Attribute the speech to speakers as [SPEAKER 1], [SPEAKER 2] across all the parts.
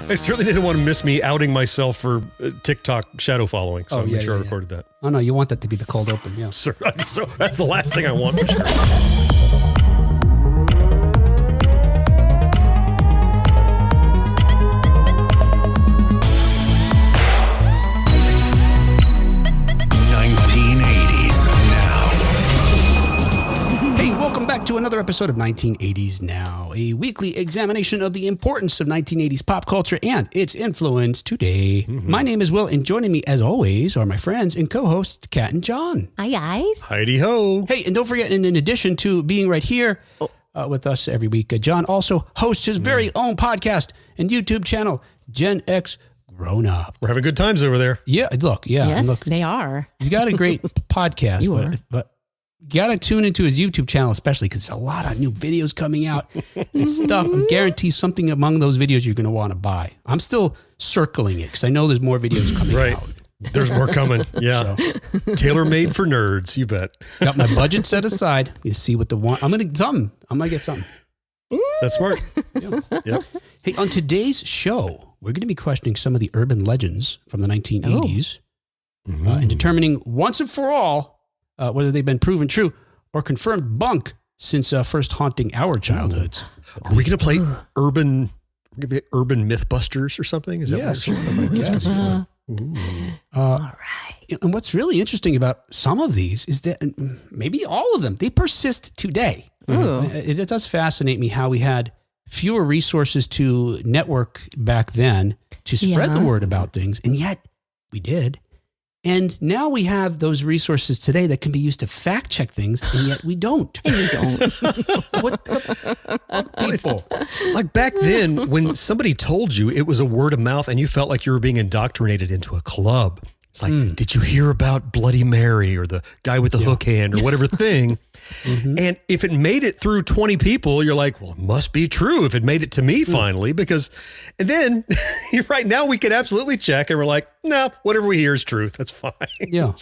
[SPEAKER 1] I certainly didn't want to miss me outing myself for TikTok shadow following. So I made sure I recorded that.
[SPEAKER 2] Oh, no, you want that to be the cold open, yeah.
[SPEAKER 1] So that's the last thing I want for sure.
[SPEAKER 2] Welcome back to another episode of 1980s Now, a weekly examination of the importance of 1980s pop culture and its influence today. Mm-hmm. My name is Will, and joining me, as always, are my friends and co-hosts, Kat and John.
[SPEAKER 3] Hi, guys.
[SPEAKER 1] Heidi-ho.
[SPEAKER 2] Hey, and don't forget, in addition to being right here with us every week, John also hosts his very own podcast and YouTube channel, Gen X Grown Up.
[SPEAKER 1] We're having good times over there.
[SPEAKER 2] Yeah, look.
[SPEAKER 3] Yes, they are.
[SPEAKER 2] He's got a great podcast, but got to tune into his YouTube channel, especially because there's a lot of new videos coming out and stuff. I guarantee something among those videos you're going to want to buy. I'm still circling it because I know there's more videos coming out.
[SPEAKER 1] There's more coming. Yeah. So, tailor-made for nerds, you bet.
[SPEAKER 2] Got my budget set aside. You see what the one. I'm going to get something.
[SPEAKER 1] That's smart.
[SPEAKER 2] Yeah. Hey, on today's show, we're going to be questioning some of the urban legends from the 1980s and determining once and for all whether they've been proven true or confirmed bunk since first haunting our childhoods.
[SPEAKER 1] Are we going to play urban Mythbusters or something? Is that
[SPEAKER 2] what all right. And what's really interesting about some of these is that maybe all of them, they persist today. It does fascinate me how we had fewer resources to network back then to spread the word about things, and yet we did. And now we have those resources today that can be used to fact check things, and yet we don't.
[SPEAKER 3] And you don't.
[SPEAKER 2] What people?
[SPEAKER 1] Like back then, when somebody told you it was a word of mouth and you felt like you were being indoctrinated into a club. It's like, did you hear about Bloody Mary or the guy with the hook hand or whatever thing? And if it made it through 20 people, you're like, well, it must be true if it made it to me finally, because, and then right now we can absolutely check and we're like, no, whatever we hear is truth. That's fine.
[SPEAKER 2] Yeah.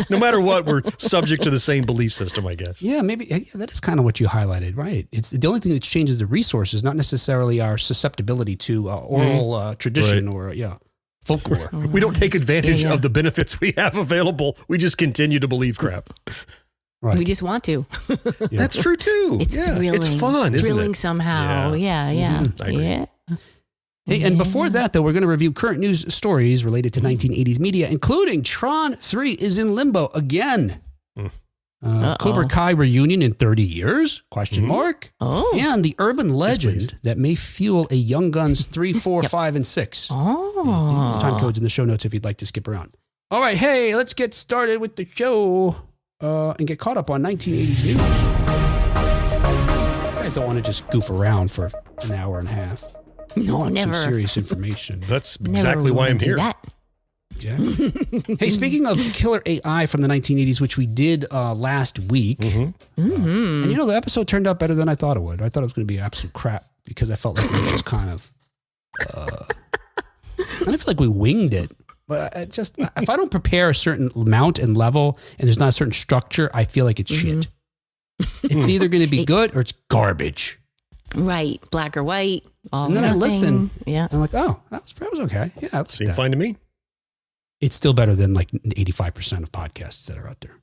[SPEAKER 1] No matter what, we're subject to the same belief system, I guess.
[SPEAKER 2] Yeah, maybe that is kind of what you highlighted, right? It's the only thing that changes the resources, not necessarily our susceptibility to oral tradition or folklore.
[SPEAKER 1] We don't take advantage of the benefits we have available. We just continue to believe crap.
[SPEAKER 3] Right. We just want to.
[SPEAKER 1] That's true too.
[SPEAKER 3] It's thrilling.
[SPEAKER 1] It's fun, isn't it?
[SPEAKER 3] Thrilling somehow. Yeah.
[SPEAKER 2] Hey, and before that, though, we're going to review current news stories related to 1980s media, including Tron 3 is in limbo again. Cobra Kai Reunion in 30 years? Question mark. And the urban legend that may fuel a Young Guns 3, 4, 5, and 6. There's time codes in the show notes if you'd like to skip around. All right, hey, let's get started with the show and get caught up on 1980s news. You guys don't want to just goof around for an hour and a half.
[SPEAKER 3] No, never.
[SPEAKER 2] Some serious information.
[SPEAKER 1] That's exactly why I'm here.
[SPEAKER 2] Exactly. Hey, speaking of killer AI from the 1980s, which we did last week, and the episode turned out better than I thought it would. I thought it was going to be absolute crap because I felt like it was kind of, I don't feel like we winged it. But if I don't prepare a certain amount and level, and there's not a certain structure, I feel like it's shit. It's either going to be good or it's garbage.
[SPEAKER 3] Right, black or white.
[SPEAKER 2] And then I listen. Yeah, I'm like, oh, that was okay. Yeah,
[SPEAKER 1] seemed fine to me.
[SPEAKER 2] It's still better than like 85% of podcasts that are out there.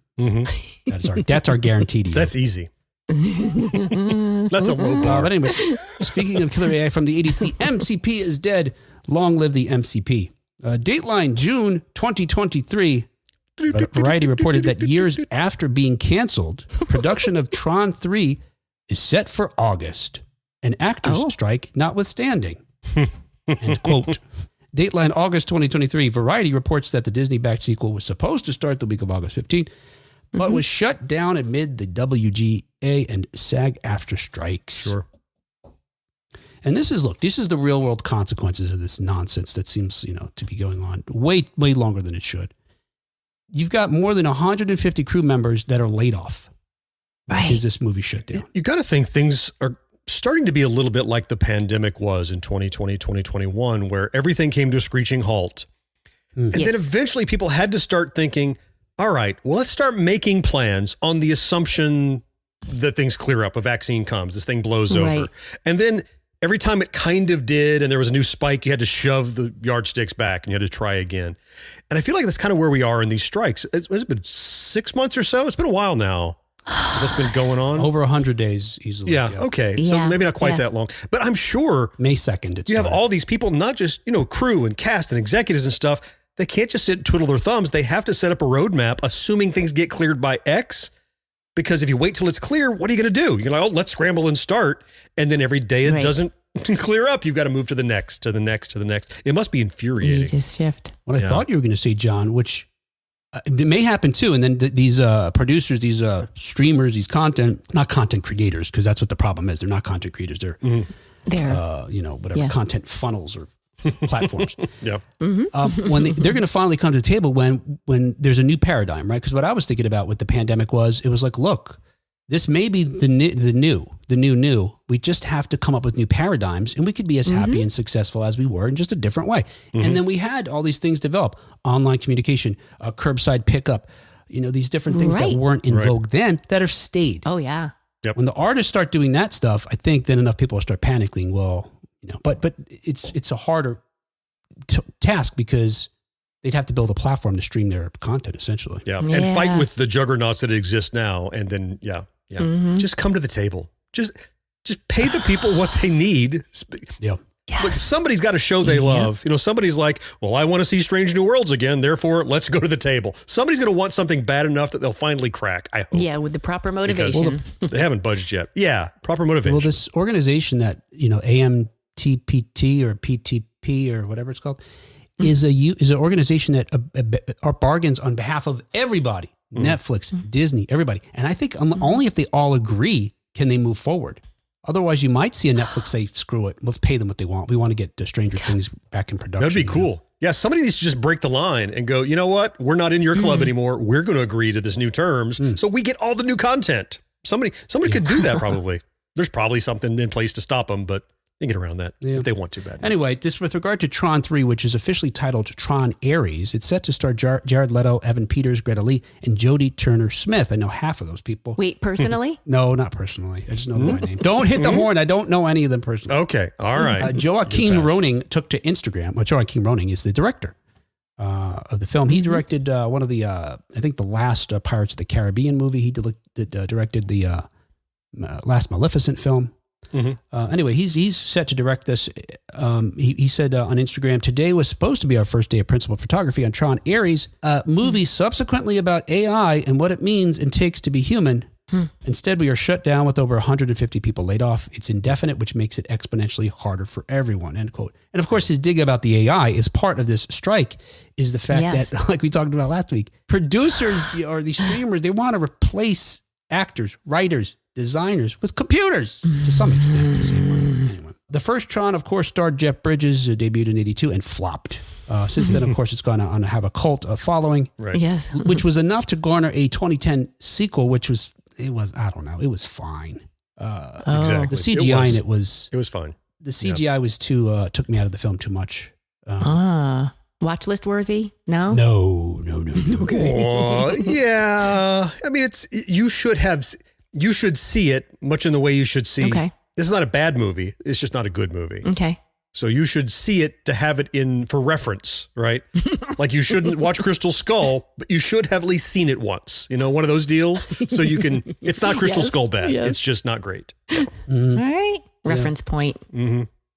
[SPEAKER 2] That's our guarantee to you.
[SPEAKER 1] That's easy. That's a low bar.
[SPEAKER 2] But anyway, speaking of killer AI from the 80s, the MCP is dead. Long live the MCP. Dateline June 2023. Variety reported that years after being canceled, production of Tron 3 is set for August. An actors strike notwithstanding. End quote. Dateline August 2023. Variety reports that the Disney-backed sequel was supposed to start the week of August 15th, but was shut down amid the WGA and SAG-AFTRA strikes.
[SPEAKER 1] Sure.
[SPEAKER 2] And this is the real world consequences of this nonsense that seems, to be going on way, way longer than it should. You've got more than 150 crew members that are laid off because this movie shut down.
[SPEAKER 1] You got to think things are starting to be a little bit like the pandemic was in 2020, 2021, where everything came to a screeching halt. And then eventually people had to start thinking, all right, well, let's start making plans on the assumption that things clear up, a vaccine comes, this thing blows over. And then every time it kind of did and there was a new spike, you had to shove the yardsticks back and you had to try again. And I feel like that's kind of where we are in these strikes. Has it been 6 months or so? It's been a while now. That's been going on.
[SPEAKER 2] Over 100 days easily.
[SPEAKER 1] Yeah. Okay. So maybe not quite that long, but I'm sure
[SPEAKER 2] May 2nd.
[SPEAKER 1] You have all these people, not just, crew and cast and executives and stuff. They can't just sit and twiddle their thumbs. They have to set up a roadmap, assuming things get cleared by X. Because if you wait till it's clear, what are you going to do? You're like, let's scramble and start. And then every day it doesn't clear up. You've got to move to the next, to the next, to the next. It must be infuriating.
[SPEAKER 3] You just shift.
[SPEAKER 2] What I thought you were going to say, John, which it may happen too. And then these producers, these streamers, these not content creators, because that's what the problem is. They're not content creators. They're, content funnels or platforms.
[SPEAKER 1] Yeah.
[SPEAKER 2] When they're going to finally come to the table when there's a new paradigm, right? Because what I was thinking about with the pandemic was, it was like, look, this may be the new. We just have to come up with new paradigms, and we could be as happy and successful as we were in just a different way. And then we had all these things develop: online communication, curbside pickup, these different things that weren't in vogue then that have stayed.
[SPEAKER 3] Oh yeah.
[SPEAKER 1] Yep.
[SPEAKER 2] When the artists start doing that stuff, I think then enough people will start panicking. Well, but it's a harder task because they'd have to build a platform to stream their content essentially.
[SPEAKER 1] Yeah. And fight with the juggernauts that exist now. And then, just come to the table. Just pay the people what they need.
[SPEAKER 2] Yeah.
[SPEAKER 1] Look, somebody's got a show they love. Somebody's like, well, I want to see Strange New Worlds again. Therefore, let's go to the table. Somebody's going to want something bad enough that they'll finally crack, I hope.
[SPEAKER 3] Yeah, with the proper motivation.
[SPEAKER 1] They haven't budged yet. Yeah, proper motivation.
[SPEAKER 2] Well, this organization that, AMTPT or PTP or whatever it's called, is an organization that are bargains on behalf of everybody. Netflix, Disney, everybody. And I think only if they all agree can they move forward. Otherwise, you might see a Netflix say, screw it, let's pay them what they want. We want to get Stranger Things back in production.
[SPEAKER 1] That'd be cool. Yeah, somebody needs to just break the line and go, you know what? We're not in your club anymore. We're going to agree to this new terms. So we get all the new content. Somebody could do that probably. There's probably something in place to stop them, but they can get around that if they want to bad.
[SPEAKER 2] Anyway, just with regard to Tron 3, which is officially titled Tron Ares, it's set to star Jared Leto, Evan Peters, Greta Lee, and Jodie Turner-Smith. I know half of those people.
[SPEAKER 3] Wait, personally?
[SPEAKER 2] No, not personally. I just know my name. Don't hit the horn. I don't know any of them personally.
[SPEAKER 1] Okay. All right.
[SPEAKER 2] Joaquin Roning took to Instagram. Well, Joaquin Roning is the director of the film. He directed one of the, I think the last Pirates of the Caribbean movie. He directed the last Maleficent film. Anyway, he's set to direct this. He said on Instagram, today was supposed to be our first day of principal photography on Tron Ares, a movie subsequently about AI and what it means and takes to be human. Instead, we are shut down with over 150 people laid off. It's indefinite, which makes it exponentially harder for everyone, end quote. And of course, his dig about the AI is part of this strike is the fact that, like we talked about last week, producers or these streamers, they want to replace actors, writers, designers with computers to some extent. The same way. Anyway, the first Tron, of course, starred Jeff Bridges, debuted in '82 and flopped. Since then, of course, it's gone on to have a cult following,
[SPEAKER 1] right?
[SPEAKER 3] Yes,
[SPEAKER 2] which was enough to garner a 2010 sequel, which was I don't know, it was fine.
[SPEAKER 1] Exactly,
[SPEAKER 2] the CGI in it was
[SPEAKER 1] fine.
[SPEAKER 2] The CGI was too took me out of the film too much.
[SPEAKER 3] Watch list worthy? No.
[SPEAKER 1] Okay. Yeah, I mean, you should see it much in the way you should see.
[SPEAKER 3] Okay.
[SPEAKER 1] This is not a bad movie. It's just not a good movie.
[SPEAKER 3] Okay.
[SPEAKER 1] So you should see it to have it in for reference, right? Like you shouldn't watch Crystal Skull, but you should have at least seen it once. One of those deals. So you can, it's not Crystal Skull bad.
[SPEAKER 3] Yes.
[SPEAKER 1] It's just not great.
[SPEAKER 3] All right. Reference point.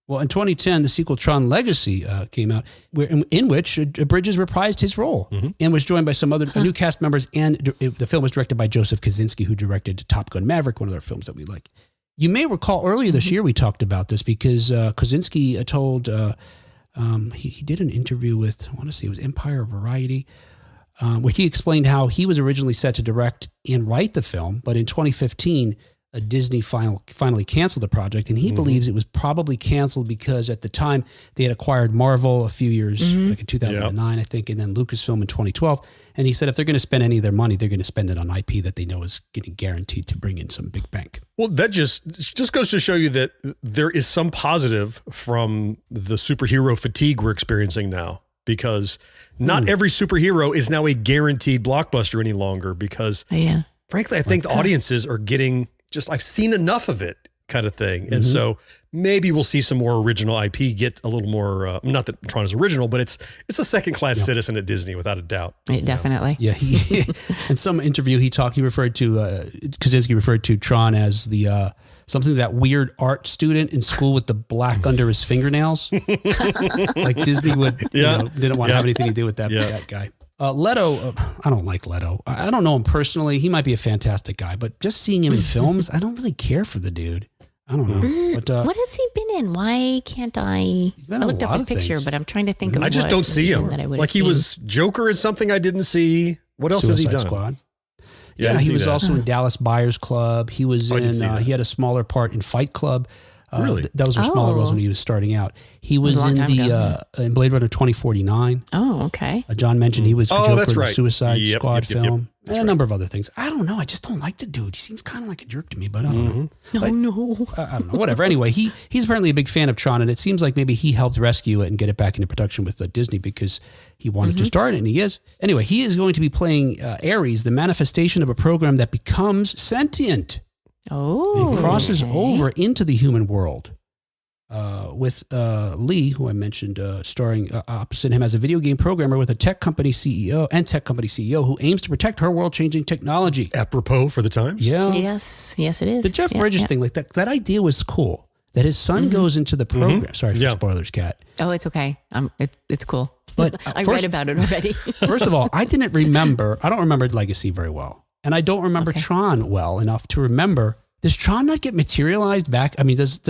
[SPEAKER 2] Well, in 2010, the sequel Tron Legacy came out, in which Bridges reprised his role and was joined by some other new cast members. And the film was directed by Joseph Kosinski, who directed Top Gun Maverick, one of their films that we like. You may recall earlier this year we talked about this because Kosinski told, he did an interview with, I want to say it was Empire Variety, where he explained how he was originally set to direct and write the film, but in 2015, Disney finally canceled the project, and he believes it was probably canceled because at the time they had acquired Marvel a few years, like in 2009, I think, and then Lucasfilm in 2012. And he said if they're going to spend any of their money, they're going to spend it on IP that they know is getting guaranteed to bring in some big bank.
[SPEAKER 1] Well, that just goes to show you that there is some positive from the superhero fatigue we're experiencing now, because not every superhero is now a guaranteed blockbuster any longer because, frankly, I think the audiences are getting I've seen enough of it. kind of thing. And so maybe we'll see some more original IP get a little more, not that Tron is original, but it's a second-class citizen at Disney without a doubt.
[SPEAKER 3] Definitely.
[SPEAKER 2] Yeah. In some interview Kaczynski referred to Tron as the, something that weird art student in school with the black under his fingernails. Like Disney didn't want to have anything to do with that guy. Leto, I don't like Leto. I don't know him personally. He might be a fantastic guy, but just seeing him in films, I don't really care for the dude. I don't know. But,
[SPEAKER 3] what has he been in? Why can't I?
[SPEAKER 2] He's been
[SPEAKER 3] I
[SPEAKER 2] in
[SPEAKER 3] looked
[SPEAKER 2] a
[SPEAKER 3] up
[SPEAKER 2] lot
[SPEAKER 3] his
[SPEAKER 2] of
[SPEAKER 3] picture,
[SPEAKER 2] things.
[SPEAKER 3] but I'm trying to think of
[SPEAKER 1] I just don't see him. Like he was Joker in something I didn't see. What else has he done?
[SPEAKER 2] Squad.
[SPEAKER 1] Yeah,
[SPEAKER 2] he was also in Dallas Buyers Club. He was he had a smaller part in Fight Club.
[SPEAKER 1] Really?
[SPEAKER 2] That was where smaller was when he was starting out. He was in in Blade Runner 2049.
[SPEAKER 3] Oh, okay.
[SPEAKER 2] John mentioned he was Joker in the Suicide
[SPEAKER 1] Yep,
[SPEAKER 2] Squad film.
[SPEAKER 1] That's
[SPEAKER 2] And a number of other things. I don't know. I just don't like the dude. He seems kind of like a jerk to me, but I don't know.
[SPEAKER 3] Oh, no.
[SPEAKER 2] I don't know. Whatever. Anyway, he's apparently a big fan of Tron, and it seems like maybe he helped rescue it and get it back into production with Disney because he wanted to start it, and he is. Anyway, he is going to be playing Ares, the manifestation of a program that becomes sentient and crosses over into the human world. With Lee, who I mentioned, starring opposite him as a video game programmer with a tech company CEO who aims to protect her world-changing technology.
[SPEAKER 1] Apropos for the times.
[SPEAKER 2] Yeah.
[SPEAKER 3] Yes, it is.
[SPEAKER 2] The Jeff Bridges thing, like that idea was cool. That his son goes into the program. Sorry for spoilers, Kat.
[SPEAKER 3] Oh, it's okay. It's cool.
[SPEAKER 2] But
[SPEAKER 3] I read about it already.
[SPEAKER 2] First of all, I don't remember Legacy very well. And I don't remember Tron well enough to remember. Does Tron not get materialized back? I mean, does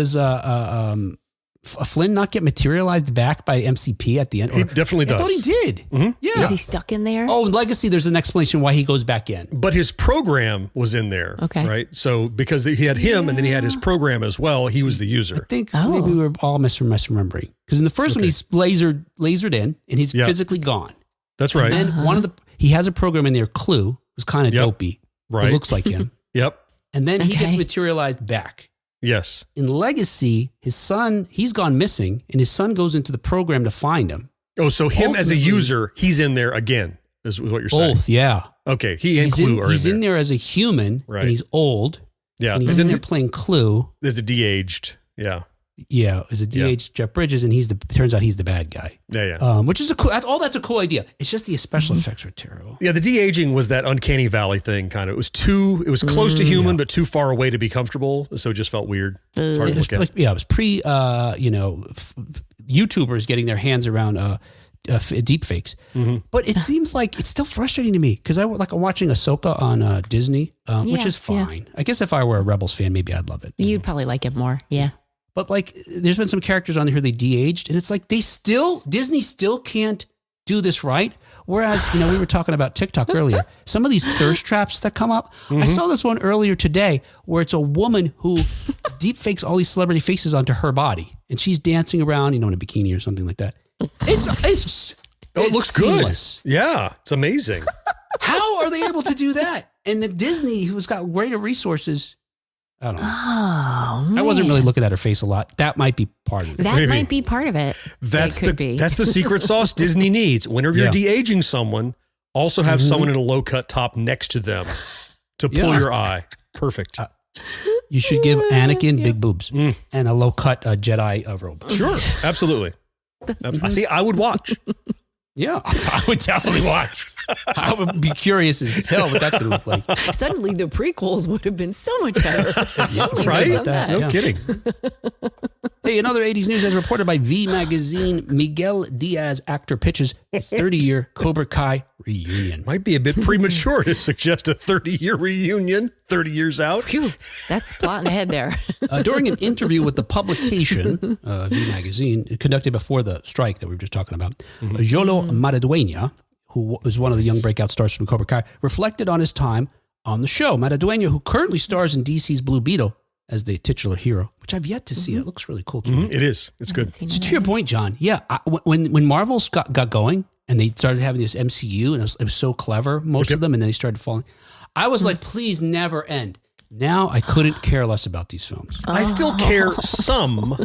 [SPEAKER 2] Flynn not get materialized back by MCP at the end?
[SPEAKER 1] He definitely does.
[SPEAKER 2] I thought he did. Yeah.
[SPEAKER 3] Is he stuck in there?
[SPEAKER 2] Oh, in Legacy, there's an explanation why he goes back in.
[SPEAKER 1] But his program was in there.
[SPEAKER 3] Okay.
[SPEAKER 1] Right? So because he had him and then he had his program as well, he was the user.
[SPEAKER 2] I think maybe we were all misremembering. Because in the first one, he's lasered in and he's physically gone.
[SPEAKER 1] That's right.
[SPEAKER 2] And then he has a program in there, Clue, who's kind of dopey.
[SPEAKER 1] Right.
[SPEAKER 2] It looks like him.
[SPEAKER 1] Yep.
[SPEAKER 2] And then he gets materialized back.
[SPEAKER 1] Yes.
[SPEAKER 2] In Legacy, his son, he's gone missing, and his son goes into the program to find him.
[SPEAKER 1] Oh, so him as a user, he's in there again, is what you're saying.
[SPEAKER 2] Both, yeah.
[SPEAKER 1] Okay, he and Clue are in there.
[SPEAKER 2] He's in there as a human, and he's old.
[SPEAKER 1] Yeah.
[SPEAKER 2] And he's in there playing Clue.
[SPEAKER 1] There's a de-aged,
[SPEAKER 2] Yeah, as a de-aged Jeff Bridges, and turns out he's the bad guy.
[SPEAKER 1] Yeah.
[SPEAKER 2] Which is that's a cool idea. It's just the special effects are terrible.
[SPEAKER 1] Yeah, the de-aging was that uncanny valley thing kind of. It was close to human, but too far away to be comfortable. So it just felt weird. It's hard to look at.
[SPEAKER 2] Yeah, it was pre, YouTubers getting their hands around deep fakes. But it seems like it's still frustrating to me because I'm watching Ahsoka on Disney, which is fine. I guess if I were a Rebels fan, maybe I'd love it.
[SPEAKER 3] You'd probably like it more. Yeah.
[SPEAKER 2] But there's been some characters on here they de-aged, and it's like Disney still can't do this right. Whereas, we were talking about TikTok earlier. Some of these thirst traps that come up. I saw this one earlier today where it's a woman who deep fakes all these celebrity faces onto her body, and she's dancing around, in a bikini or something like that.
[SPEAKER 1] It looks
[SPEAKER 2] seamless.
[SPEAKER 1] Good. Yeah, it's amazing.
[SPEAKER 2] How are they able to do that? And the Disney, who's got greater resources. I don't know.
[SPEAKER 3] Oh, man.
[SPEAKER 2] I wasn't really looking at her face a lot. That might be part of it.
[SPEAKER 3] That might be part of it.
[SPEAKER 1] That's the secret sauce Disney needs. Whenever you're de-aging someone, also have someone in a low-cut top next to them to pull your eye. Perfect.
[SPEAKER 2] You should give Anakin big boobs and a low-cut Jedi robe.
[SPEAKER 1] Sure, absolutely. See, I would watch.
[SPEAKER 2] Yeah, I would definitely watch. I would be curious as hell what that's going to look like.
[SPEAKER 3] Suddenly, the prequels would have been so much better.
[SPEAKER 1] Right? No kidding.
[SPEAKER 2] Hey, another 80s news as reported by V Magazine. Miguel Diaz actor pitches a 30-year Cobra Kai reunion.
[SPEAKER 1] Might be a bit premature to suggest a 30-year reunion, 30 years out.
[SPEAKER 3] Phew, that's plotting ahead there.
[SPEAKER 2] During an interview with the publication, V Magazine, conducted before the strike that we were just talking about, Jolo Maraduena, who was one of the young breakout stars from Cobra Kai, reflected on his time on the show. Maraduena, who currently stars in DC's Blue Beetle as the titular hero, which I've yet to see. It looks really cool too.
[SPEAKER 1] It is. It's good.
[SPEAKER 2] So to your point, John, when Marvel got going and they started having this MCU, and it was so clever, most of them, and then they started falling, I was like, please never end. Now I couldn't care less about these films.
[SPEAKER 1] I still care some,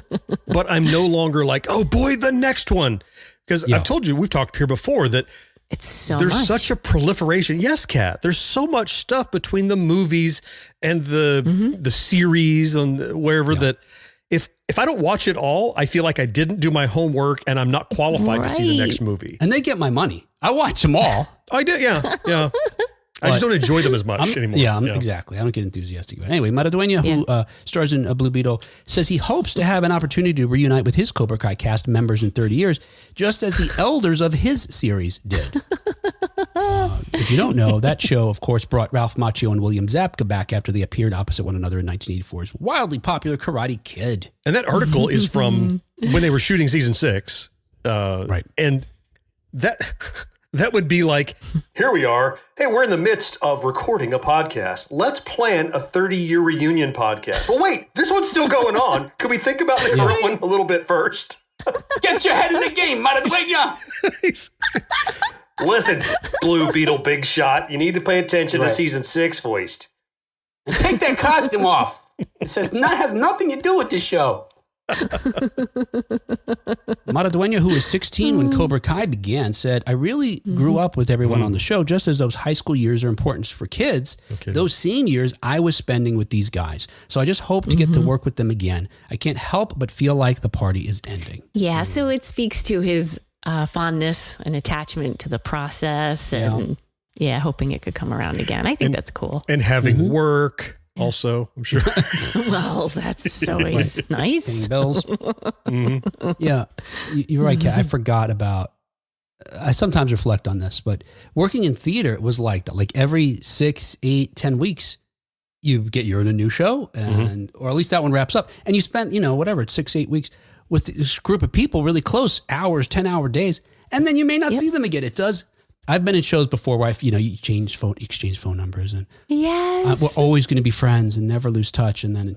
[SPEAKER 1] but I'm no longer like, oh boy, the next one. Because I've told you, we've talked here before that
[SPEAKER 3] It's so
[SPEAKER 1] There's
[SPEAKER 3] much.
[SPEAKER 1] such a proliferation. Yes, Kat. There's so much stuff between the movies and the series and wherever that if I don't watch it all, I feel like I didn't do my homework and I'm not qualified to see the next movie.
[SPEAKER 2] And they get my money. I watch them all.
[SPEAKER 1] I did, yeah. I just don't enjoy them as much anymore.
[SPEAKER 2] Exactly. I don't get enthusiastic about it. Anyway, Maraduena, who stars in Blue Beetle, says he hopes to have an opportunity to reunite with his Cobra Kai cast members in 30 years, just as the elders of his series did. If you don't know, that show, of course, brought Ralph Macchio and William Zabka back after they appeared opposite one another in 1984's wildly popular Karate Kid.
[SPEAKER 1] And that article is from when they were shooting season 6.
[SPEAKER 2] Right.
[SPEAKER 1] And that would be like, here we are. Hey, we're in the midst of recording a podcast. Let's plan a 30-year reunion podcast. Well, wait, this one's still going on. Could we think about the current one a little bit first?
[SPEAKER 2] Get your head in the game, Maraduena!
[SPEAKER 1] Listen, Blue Beetle Big Shot, you need to pay attention to season 6 voiced.
[SPEAKER 2] And take that costume off. It says has nothing to do with this show. Maraduena, who was 16 when Cobra Kai began, said, I really grew up with everyone on the show, just as those high school years are important for kids. Okay. Those same years I was spending with these guys. So I just hope to get to work with them again. I can't help but feel like the party is ending.
[SPEAKER 3] Yeah, so it speaks to his fondness and attachment to the process and hoping it could come around again. I think that's cool.
[SPEAKER 1] And having work. Also, I'm sure.
[SPEAKER 3] Well, that's always nice.
[SPEAKER 2] Paying bills. Yeah, you're right, Kat. I forgot about. I sometimes reflect on this, but working in theater was like that. Like every 6, 8, 10 weeks, you're in a new show, and or at least that one wraps up, and you spend whatever it's 6, 8 weeks with this group of people, really close hours, 10-hour days, and then you may not see them again. It does. I've been in shows before where you exchange phone numbers, and we're always going to be friends and never lose touch. And then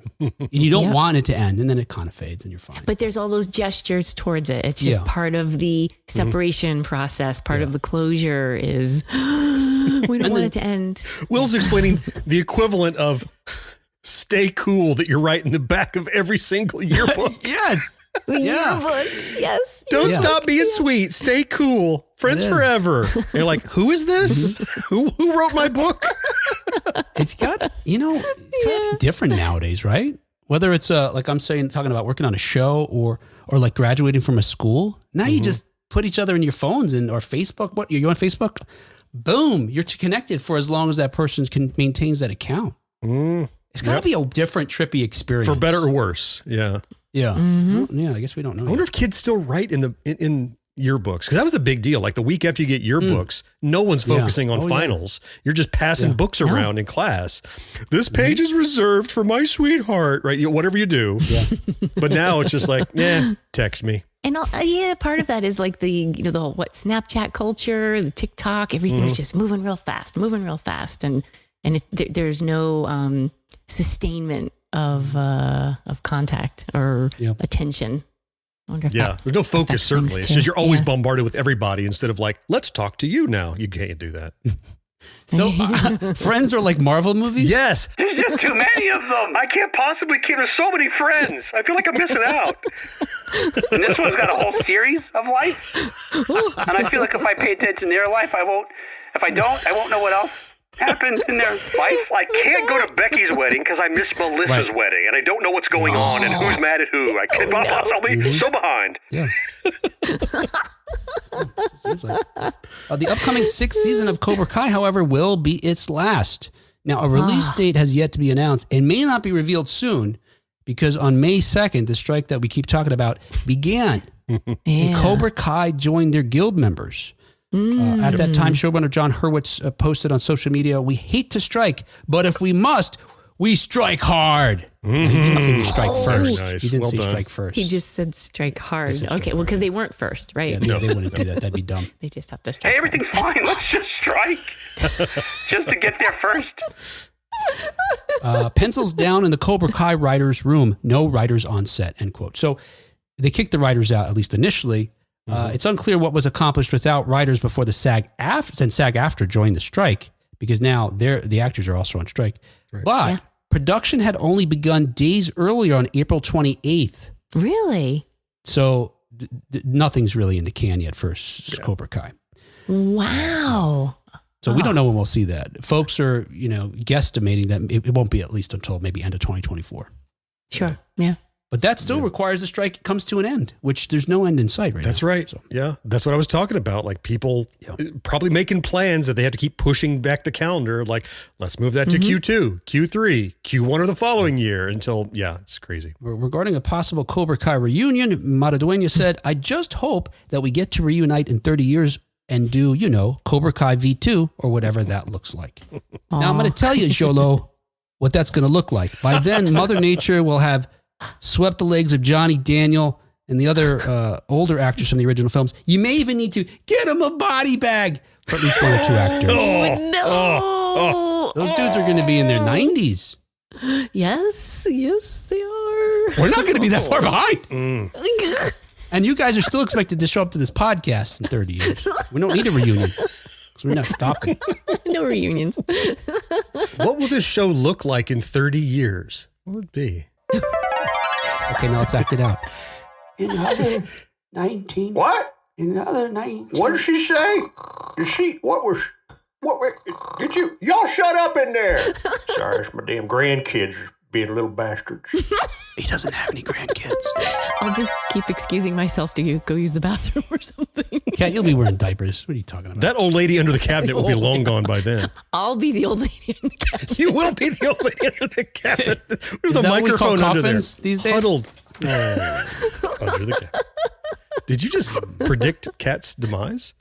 [SPEAKER 2] you don't want it to end, and then it kind of fades, and you're fine.
[SPEAKER 3] But there's all those gestures towards it. It's just part of the separation process. Part of the closure is we don't want it to end.
[SPEAKER 1] Will's explaining the equivalent of "stay cool" that you're right in the back of every single yearbook.
[SPEAKER 2] Yes.
[SPEAKER 3] Yearbook. Yes.
[SPEAKER 1] Don't stop being sweet. Stay cool. Friends forever. And you're like, who is this? Who wrote my book?
[SPEAKER 2] It's got to be different nowadays, right? Whether it's like I'm saying, talking about working on a show or like graduating from a school. Now you just put each other in your phones or Facebook. What, you on Facebook? Boom, you're connected for as long as that person maintains that account. It's got to be a different, trippy experience.
[SPEAKER 1] For better or worse. Yeah.
[SPEAKER 2] Yeah. Yeah, I guess we don't know.
[SPEAKER 1] I wonder if kids still write in yearbooks, because that was a big deal. Like the week after you get yearbooks, no one's focusing on finals. You're just passing books around in class. This page is reserved for my sweetheart, right? Whatever you do. Yeah. But now it's just like, text me.
[SPEAKER 3] And part of that is like the Snapchat culture, the TikTok, everything's just moving real fast, and there's no sustainment of contact or attention. I wonder if
[SPEAKER 1] there's no focus, certainly. It's just you're always bombarded with everybody instead of like, let's talk to you now. You can't do that.
[SPEAKER 2] So Friends are like Marvel movies?
[SPEAKER 1] Yes.
[SPEAKER 4] There's just too many of them. I can't possibly keep. There's so many friends. I feel like I'm missing out. And this one's got a whole series of life. And I feel like if I pay attention to their life, I won't. If I don't, I won't know what else happened in their life. I can't go to Becky's wedding because I missed Melissa's wedding, and I don't know what's going on and who's mad at who. I'll be so behind.
[SPEAKER 2] Yeah. Seems like. The upcoming 6th season of Cobra Kai, however, will be its last. Now, a release date has yet to be announced and may not be revealed soon, because on May 2nd, the strike that we keep talking about began. And Cobra Kai joined their guild members. At that time, showrunner John Hurwitz posted on social media, "We hate to strike, but if we must, we strike hard." He didn't say we strike first.
[SPEAKER 1] Nice.
[SPEAKER 2] He didn't say strike first.
[SPEAKER 3] He just said strike hard. Okay, well, because they weren't first, right?
[SPEAKER 2] Yeah, they wouldn't do that. That'd be dumb.
[SPEAKER 3] They just have to strike.
[SPEAKER 4] Hey, everything's fine. Let's just strike. Just to get there first.
[SPEAKER 2] Pencils down in the Cobra Kai writers' room. No writers on set, end quote. So they kicked the writers out, at least initially. It's unclear what was accomplished without writers before the SAG-AFTRA joined the strike, because now the actors are also on strike. Right. But production had only begun days earlier on April 28th.
[SPEAKER 3] Really?
[SPEAKER 2] So nothing's really in the can yet for Cobra Kai.
[SPEAKER 3] Wow.
[SPEAKER 2] So we don't know when we'll see that. Folks are, guesstimating that it won't be at least until maybe end of 2024.
[SPEAKER 3] Sure. Yeah.
[SPEAKER 2] But that still requires the strike comes to an end, which there's no end in sight right now.
[SPEAKER 1] That's right.
[SPEAKER 2] So.
[SPEAKER 1] Yeah. That's what I was talking about. Like people probably making plans that they have to keep pushing back the calendar. Like, let's move that to Q2, Q3, Q1 of the following year until, it's crazy.
[SPEAKER 2] Regarding a possible Cobra Kai reunion, Maraduena said, I just hope that we get to reunite in 30 years and do, Cobra Kai V2 or whatever that looks like. Now, I'm going to tell you, Jolo, what that's going to look like. By then, Mother Nature will have swept the legs of Johnny Daniel and the other older actors from the original films. You may even need to get him a body bag for at least one or two actors.
[SPEAKER 3] Oh, no.
[SPEAKER 2] Those dudes are going to be in their 90s.
[SPEAKER 3] Yes, they are.
[SPEAKER 2] We're not going to be that far behind. And you guys are still expected to show up to this podcast in 30 years. We don't need a reunion because we're not stopping.
[SPEAKER 3] No reunions.
[SPEAKER 1] What will this show look like in 30 years? What will it be?
[SPEAKER 2] Okay, now let's act it out. Another 19.
[SPEAKER 5] What?
[SPEAKER 2] Another 19.
[SPEAKER 5] What did she say? Did you? Y'all shut up in there. Sorry, it's my damn grandkids being little bastards.
[SPEAKER 2] He doesn't have any grandkids.
[SPEAKER 3] I'll just keep excusing myself to go use the bathroom or something.
[SPEAKER 2] Cat, you'll be wearing diapers. What are you talking about?
[SPEAKER 1] That old lady under the cabinet will be long gone by then.
[SPEAKER 3] I'll be the old lady in the cabinet.
[SPEAKER 1] You will be the old lady under the cabinet with the
[SPEAKER 2] that what we call
[SPEAKER 1] microphone under there.
[SPEAKER 2] coffins these days?
[SPEAKER 1] Huddled. Under the cabinet. Did you just predict Kat's demise?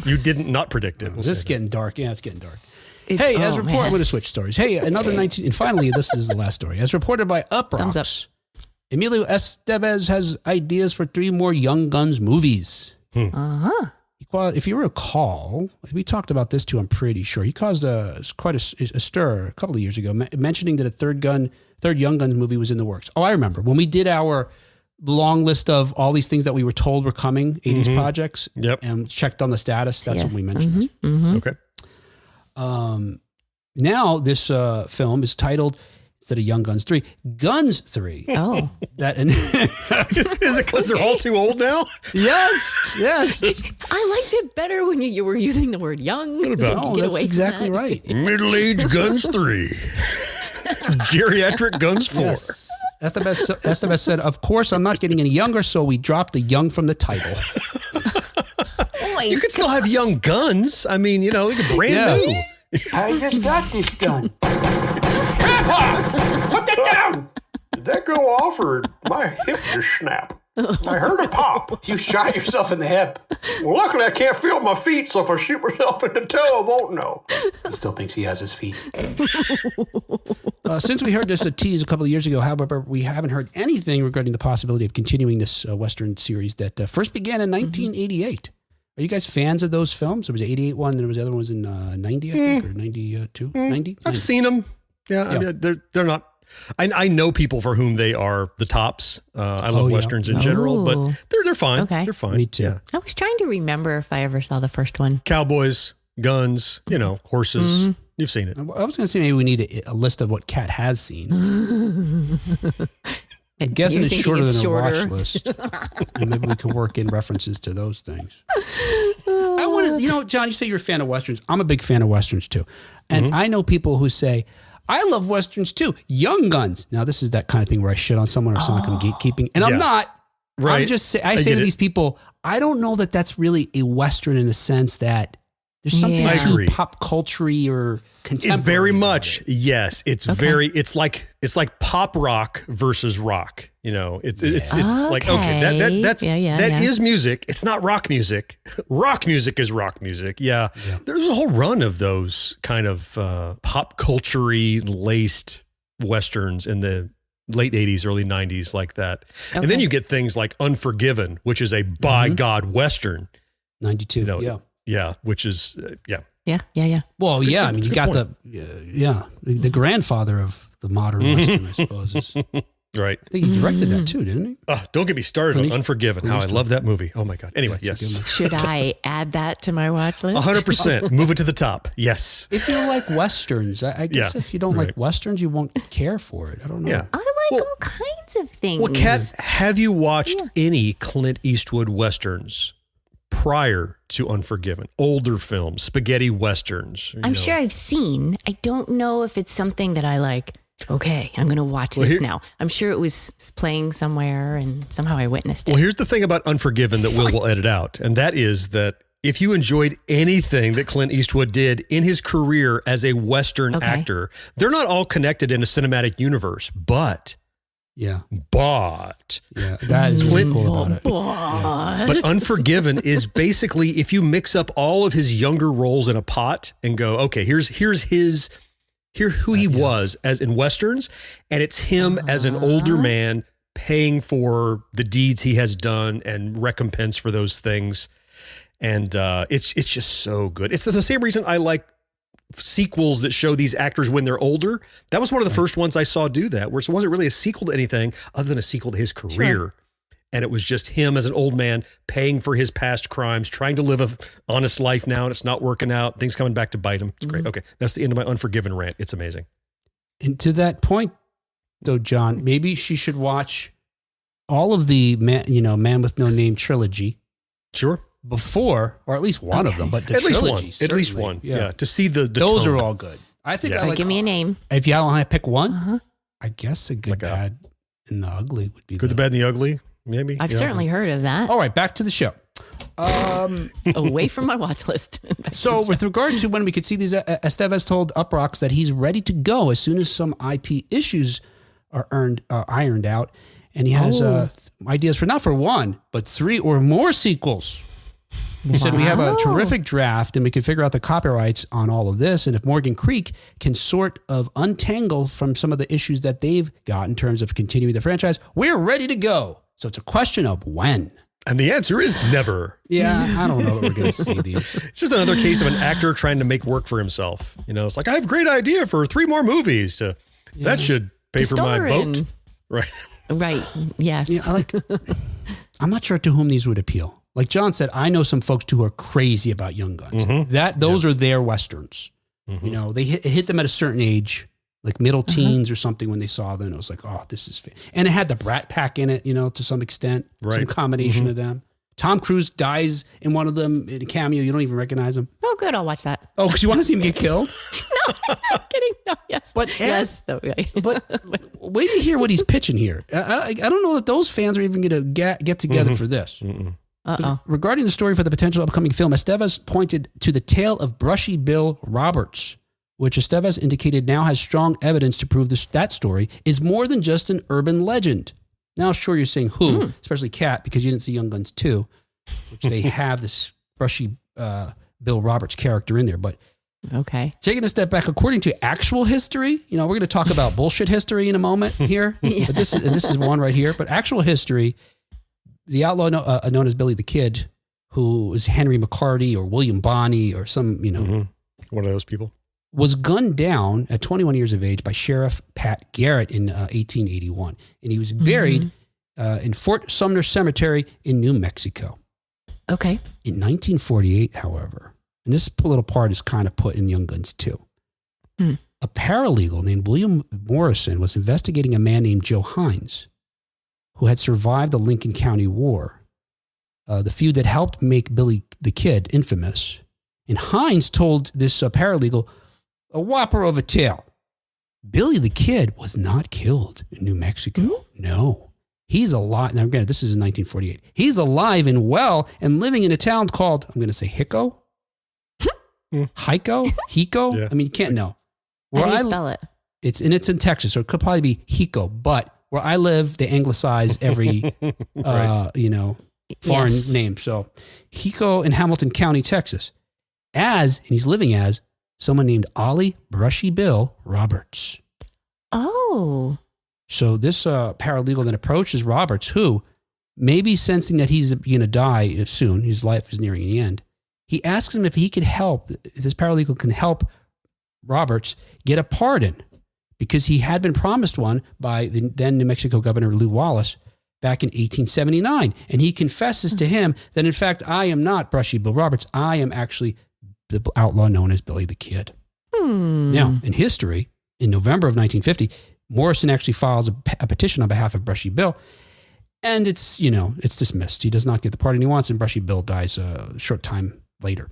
[SPEAKER 1] You didn't not predict it.
[SPEAKER 2] This is getting dark. Yeah, it's getting dark.
[SPEAKER 3] It's-
[SPEAKER 2] As reported,
[SPEAKER 3] man.
[SPEAKER 2] I'm going to switch stories. Hey, another 19, and finally, this is the last story. As reported by
[SPEAKER 3] Thumbs up.
[SPEAKER 2] Uprocks, Emilio Estevez has ideas for 3 more Young Guns movies. If you recall, we talked about this too, I'm pretty sure. He caused quite a stir a couple of years ago, mentioning that a third Young Guns movie was in the works. Oh, I remember. When we did our long list of all these things that we were told were coming, 80s projects, and checked on the status, that's when we mentioned it.
[SPEAKER 1] Okay.
[SPEAKER 2] Now this film is titled, instead of Young Guns 3, Guns 3.
[SPEAKER 3] Oh.
[SPEAKER 1] Is it because they're all too old now?
[SPEAKER 2] Yes.
[SPEAKER 3] I liked it better when you were using the word young.
[SPEAKER 1] What about-
[SPEAKER 3] So
[SPEAKER 2] Oh,
[SPEAKER 3] get
[SPEAKER 2] that's
[SPEAKER 3] away from
[SPEAKER 2] exactly
[SPEAKER 3] that.
[SPEAKER 2] right.
[SPEAKER 1] Middle-aged Guns 3. Geriatric Guns 4.
[SPEAKER 2] Yes. Estevez said, of course, I'm not getting any younger, so we dropped the young from the title.
[SPEAKER 3] Oh my
[SPEAKER 1] You could still have young guns. I mean, like a brand new.
[SPEAKER 2] I just got this gun.
[SPEAKER 5] Grandpa, put that down. Did that go off or my hip just snap? I heard a pop.
[SPEAKER 2] You shot yourself in the hip.
[SPEAKER 5] Well, luckily I can't feel my feet, so if I shoot myself in the toe, I won't know.
[SPEAKER 2] He still thinks he has his feet. Since we heard this tease a couple of years ago, however, we haven't heard anything regarding the possibility of continuing this Western series that first began in 1988. Are you guys fans of those films? There was an 88 one, and there was the other one was in 90, I think, or 92, 90?
[SPEAKER 1] I've seen them. Yeah, I mean, they're not. I know people for whom they are the tops. I love Westerns in general, but they're fine.
[SPEAKER 3] Okay.
[SPEAKER 1] They're fine.
[SPEAKER 2] Me too.
[SPEAKER 1] Yeah.
[SPEAKER 3] I was trying to remember if I ever saw the first one.
[SPEAKER 1] Cowboys, guns, horses. You've seen it.
[SPEAKER 2] I was going to say maybe we need a list of what Kat has seen. I'm guessing
[SPEAKER 3] You're
[SPEAKER 2] it's
[SPEAKER 3] thinking
[SPEAKER 2] shorter
[SPEAKER 3] it's
[SPEAKER 2] than
[SPEAKER 3] shorter.
[SPEAKER 2] a watch list. And maybe we could work in references to those things. I want to, John, you say you're a fan of Westerns. I'm a big fan of Westerns too. And I know people who say, I love Westerns too. Young Guns. Now, this is that kind of thing where I shit on someone or sound like I'm gatekeeping. And I'm not.
[SPEAKER 1] Right.
[SPEAKER 2] I'm just I say to these people, I don't know that that's really a Western in the sense that there's something
[SPEAKER 3] I
[SPEAKER 2] too
[SPEAKER 1] agree.
[SPEAKER 2] pop culture-y or contemporary.
[SPEAKER 1] It very
[SPEAKER 2] about
[SPEAKER 1] much.
[SPEAKER 2] it.
[SPEAKER 1] Yes. It's it's like pop rock versus rock. It's like, okay, that is music. It's not rock music. Rock music is rock music. Yeah. There's a whole run of those kind of pop culture-y laced Westerns in the late 80s, early 90s like that.
[SPEAKER 3] Okay.
[SPEAKER 1] And then you get things like Unforgiven, which is a by God Western.
[SPEAKER 2] 92,
[SPEAKER 1] Yeah, which is,
[SPEAKER 3] Yeah.
[SPEAKER 2] Well, yeah, I mean, you
[SPEAKER 1] good
[SPEAKER 2] got
[SPEAKER 1] point.
[SPEAKER 2] the grandfather of the modern Western, I suppose.
[SPEAKER 1] Right.
[SPEAKER 2] I think he directed that too, didn't he?
[SPEAKER 1] Don't get me started on Unforgiven. How I
[SPEAKER 2] Clint
[SPEAKER 1] love that movie. Oh my God. Anyway,
[SPEAKER 2] That's a good
[SPEAKER 1] yes.
[SPEAKER 2] one.
[SPEAKER 3] Should I add that to my watch list?
[SPEAKER 1] 100%. Move it to the top. Yes.
[SPEAKER 2] If you like Westerns, I guess
[SPEAKER 1] Yeah,
[SPEAKER 2] if you don't like Westerns, you won't care for it. I don't know.
[SPEAKER 1] Yeah.
[SPEAKER 3] I like all kinds of things.
[SPEAKER 1] Well, Kat, have you watched any Clint Eastwood Westerns prior to Unforgiven? Older films, spaghetti westerns.
[SPEAKER 3] I'm sure I've seen. I don't know if it's something that I like. Okay, I'm going to watch this now. I'm sure it was playing somewhere and somehow I witnessed it.
[SPEAKER 1] Well, here's the thing about Unforgiven that will edit out, and that is that if you enjoyed anything that Clint Eastwood did in his career as a Western actor, they're not all connected in a cinematic universe, but
[SPEAKER 2] that is really cool about it.
[SPEAKER 1] But Unforgiven is basically if you mix up all of his younger roles in a pot and go, okay, here's who he was as in Westerns, and it's him as an older man paying for the deeds he has done and recompense for those things. And it's just so good. It's the same reason I like sequels that show these actors when they're older. That was one of the first ones I saw do that, where it wasn't really a sequel to anything other than a sequel to his career. Sure. And it was just him as an old man paying for his past crimes, trying to live an honest life now, and it's not working out. Things coming back to bite him. It's great. Okay, that's the end of my Unforgiven rant. It's amazing.
[SPEAKER 2] And to that point, though, John, maybe she should watch all of the Man with No Name trilogy.
[SPEAKER 1] Sure.
[SPEAKER 2] Before, or at least one of them, but the
[SPEAKER 1] at least
[SPEAKER 2] trilogy,
[SPEAKER 1] one. At least one. Yeah. To see the
[SPEAKER 2] those
[SPEAKER 1] tone.
[SPEAKER 2] are all good. I think I like.
[SPEAKER 3] Give me a name.
[SPEAKER 2] If you want to pick one, I guess a good, bad, and the ugly would be
[SPEAKER 1] good, the bad, and the ugly. Maybe
[SPEAKER 3] I've certainly heard of that.
[SPEAKER 2] All right, back to the show.
[SPEAKER 3] Away from my watch list.
[SPEAKER 2] So, with regard to when we could see these, Estevez told Uprocks that he's ready to go as soon as some IP issues are ironed out, and he has ideas for not for one but 3 or more sequels. He said, we have a terrific draft and we can figure out the copyrights on all of this. And if Morgan Creek can sort of untangle from some of the issues that they've got in terms of continuing the franchise, we're ready to go. So it's a question of when.
[SPEAKER 1] And the answer is never.
[SPEAKER 2] Yeah, I don't know that we're going to see these.
[SPEAKER 1] It's just another case of an actor trying to make work for himself. It's like, I have a great idea for 3 more movies. That should pay for my boat. Right.
[SPEAKER 3] Right. Yes.
[SPEAKER 2] Yeah, I'm not sure to whom these would appeal. Like John said, I know some folks who are crazy about Young Guns. Mm-hmm. Those are their Westerns. Mm-hmm. They hit them at a certain age, like middle teens or something when they saw them. It was like, oh, this is and it had the Brat Pack in it, to some extent, some combination of them. Tom Cruise dies in one of them in a cameo. You don't even recognize him.
[SPEAKER 3] Oh, good. I'll watch that.
[SPEAKER 2] Oh, because you want to see him get killed?
[SPEAKER 3] No, I'm kidding. No, yes.
[SPEAKER 2] But
[SPEAKER 3] yes.
[SPEAKER 2] But wait to hear what he's pitching here. I don't know that those fans are even going to get together for this. Regarding the story for the potential upcoming film, Estevez pointed to the tale of Brushy Bill Roberts, which Estevez indicated now has strong evidence to prove that story is more than just an urban legend. Now, sure, you're saying who, especially Kat, because you didn't see Young Guns 2, which they have this Brushy Bill Roberts character in there. But taking a step back, according to actual history, we're going to talk about bullshit history in a moment here. But this is one right here. But actual history, the outlaw known as Billy the Kid, who is Henry McCarty or William Bonney or some,
[SPEAKER 1] one of those people,
[SPEAKER 2] was gunned down at 21 years of age by Sheriff Pat Garrett in 1881. And he was buried in Fort Sumner Cemetery in New Mexico.
[SPEAKER 3] Okay.
[SPEAKER 2] In 1948, however, and this little part is kind of put in Young Guns too, a paralegal named William Morrison was investigating a man named Joe Hines, who had survived the Lincoln County War, the feud that helped make Billy the Kid infamous. And Hines told this paralegal a whopper of a tale. Billy the Kid was not killed in New Mexico. No. He's alive. Now, again, this is in 1948. He's alive and well and living in a town called, I'm going to say Hico? Hico? Hico?
[SPEAKER 1] Yeah.
[SPEAKER 2] I mean, you can't know.
[SPEAKER 3] How do you spell it?
[SPEAKER 2] It's in Texas, so it could probably be Hico. But where I live, they anglicize every, foreign name. So Hico in Hamilton County, Texas. And he's living as someone named Ollie Brushy Bill Roberts.
[SPEAKER 3] Oh.
[SPEAKER 2] So this paralegal then approaches Roberts, who maybe sensing that he's going to die soon, his life is nearing the end. He asks him if he could help, if this paralegal can help Roberts get a pardon, because he had been promised one by the then New Mexico Governor Lew Wallace back in 1879. And he confesses to him that, in fact, I am not Brushy Bill Roberts. I am actually the outlaw known as Billy the Kid. Now, in history, in November of 1950, Morrison actually files a petition on behalf of Brushy Bill. And it's dismissed. He does not get the pardon he wants, and Brushy Bill dies a short time later.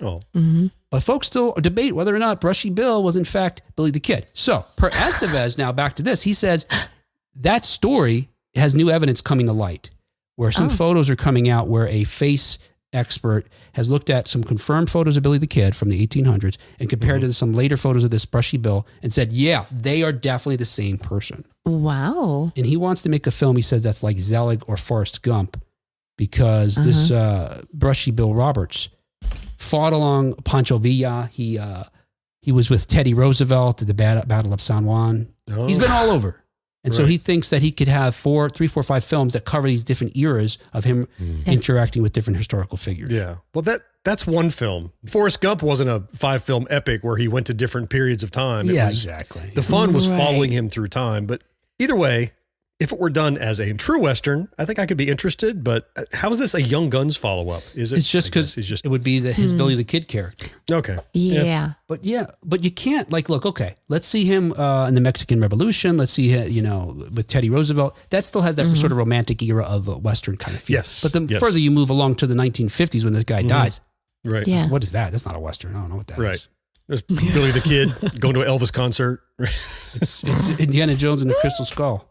[SPEAKER 1] Oh.
[SPEAKER 3] Mm-hmm.
[SPEAKER 2] But folks still debate whether or not Brushy Bill was in fact Billy the Kid. So per Estevez, now back to this, he says that story has new evidence coming to light, where some photos are coming out where a face expert has looked at some confirmed photos of Billy the Kid from the 1800s and compared it to some later photos of this Brushy Bill and said, yeah, they are definitely the same person.
[SPEAKER 3] Wow.
[SPEAKER 2] And he wants to make a film, he says, that's like Zelig or Forrest Gump, because this Brushy Bill Roberts fought along Pancho Villa. He was with Teddy Roosevelt at the Battle of San Juan. Oh. He's been all over. And so he thinks that he could have 5 films that cover these different eras of him interacting with different historical figures.
[SPEAKER 1] Yeah. Well, that's one film. Forrest Gump wasn't a 5-film epic where he went to different periods of time.
[SPEAKER 2] Exactly.
[SPEAKER 1] The fun was following him through time. But either way, if it were done as a true Western, I think I could be interested. But how is this a Young Guns follow-up? Is it?
[SPEAKER 2] It's just because it would be his Billy the Kid character.
[SPEAKER 1] Okay.
[SPEAKER 3] Yeah.
[SPEAKER 2] But you can't look, okay, let's see him in the Mexican Revolution. Let's see him, with Teddy Roosevelt. That still has that sort of romantic era of a Western kind of feel.
[SPEAKER 1] Yes.
[SPEAKER 2] But the further you move along to the 1950s when this guy dies.
[SPEAKER 1] Right.
[SPEAKER 3] Yeah.
[SPEAKER 2] What is that? That's not a Western. I don't know what that is.
[SPEAKER 1] Right. There's Billy the Kid going to an Elvis concert.
[SPEAKER 2] It's Indiana Jones and the Crystal Skull.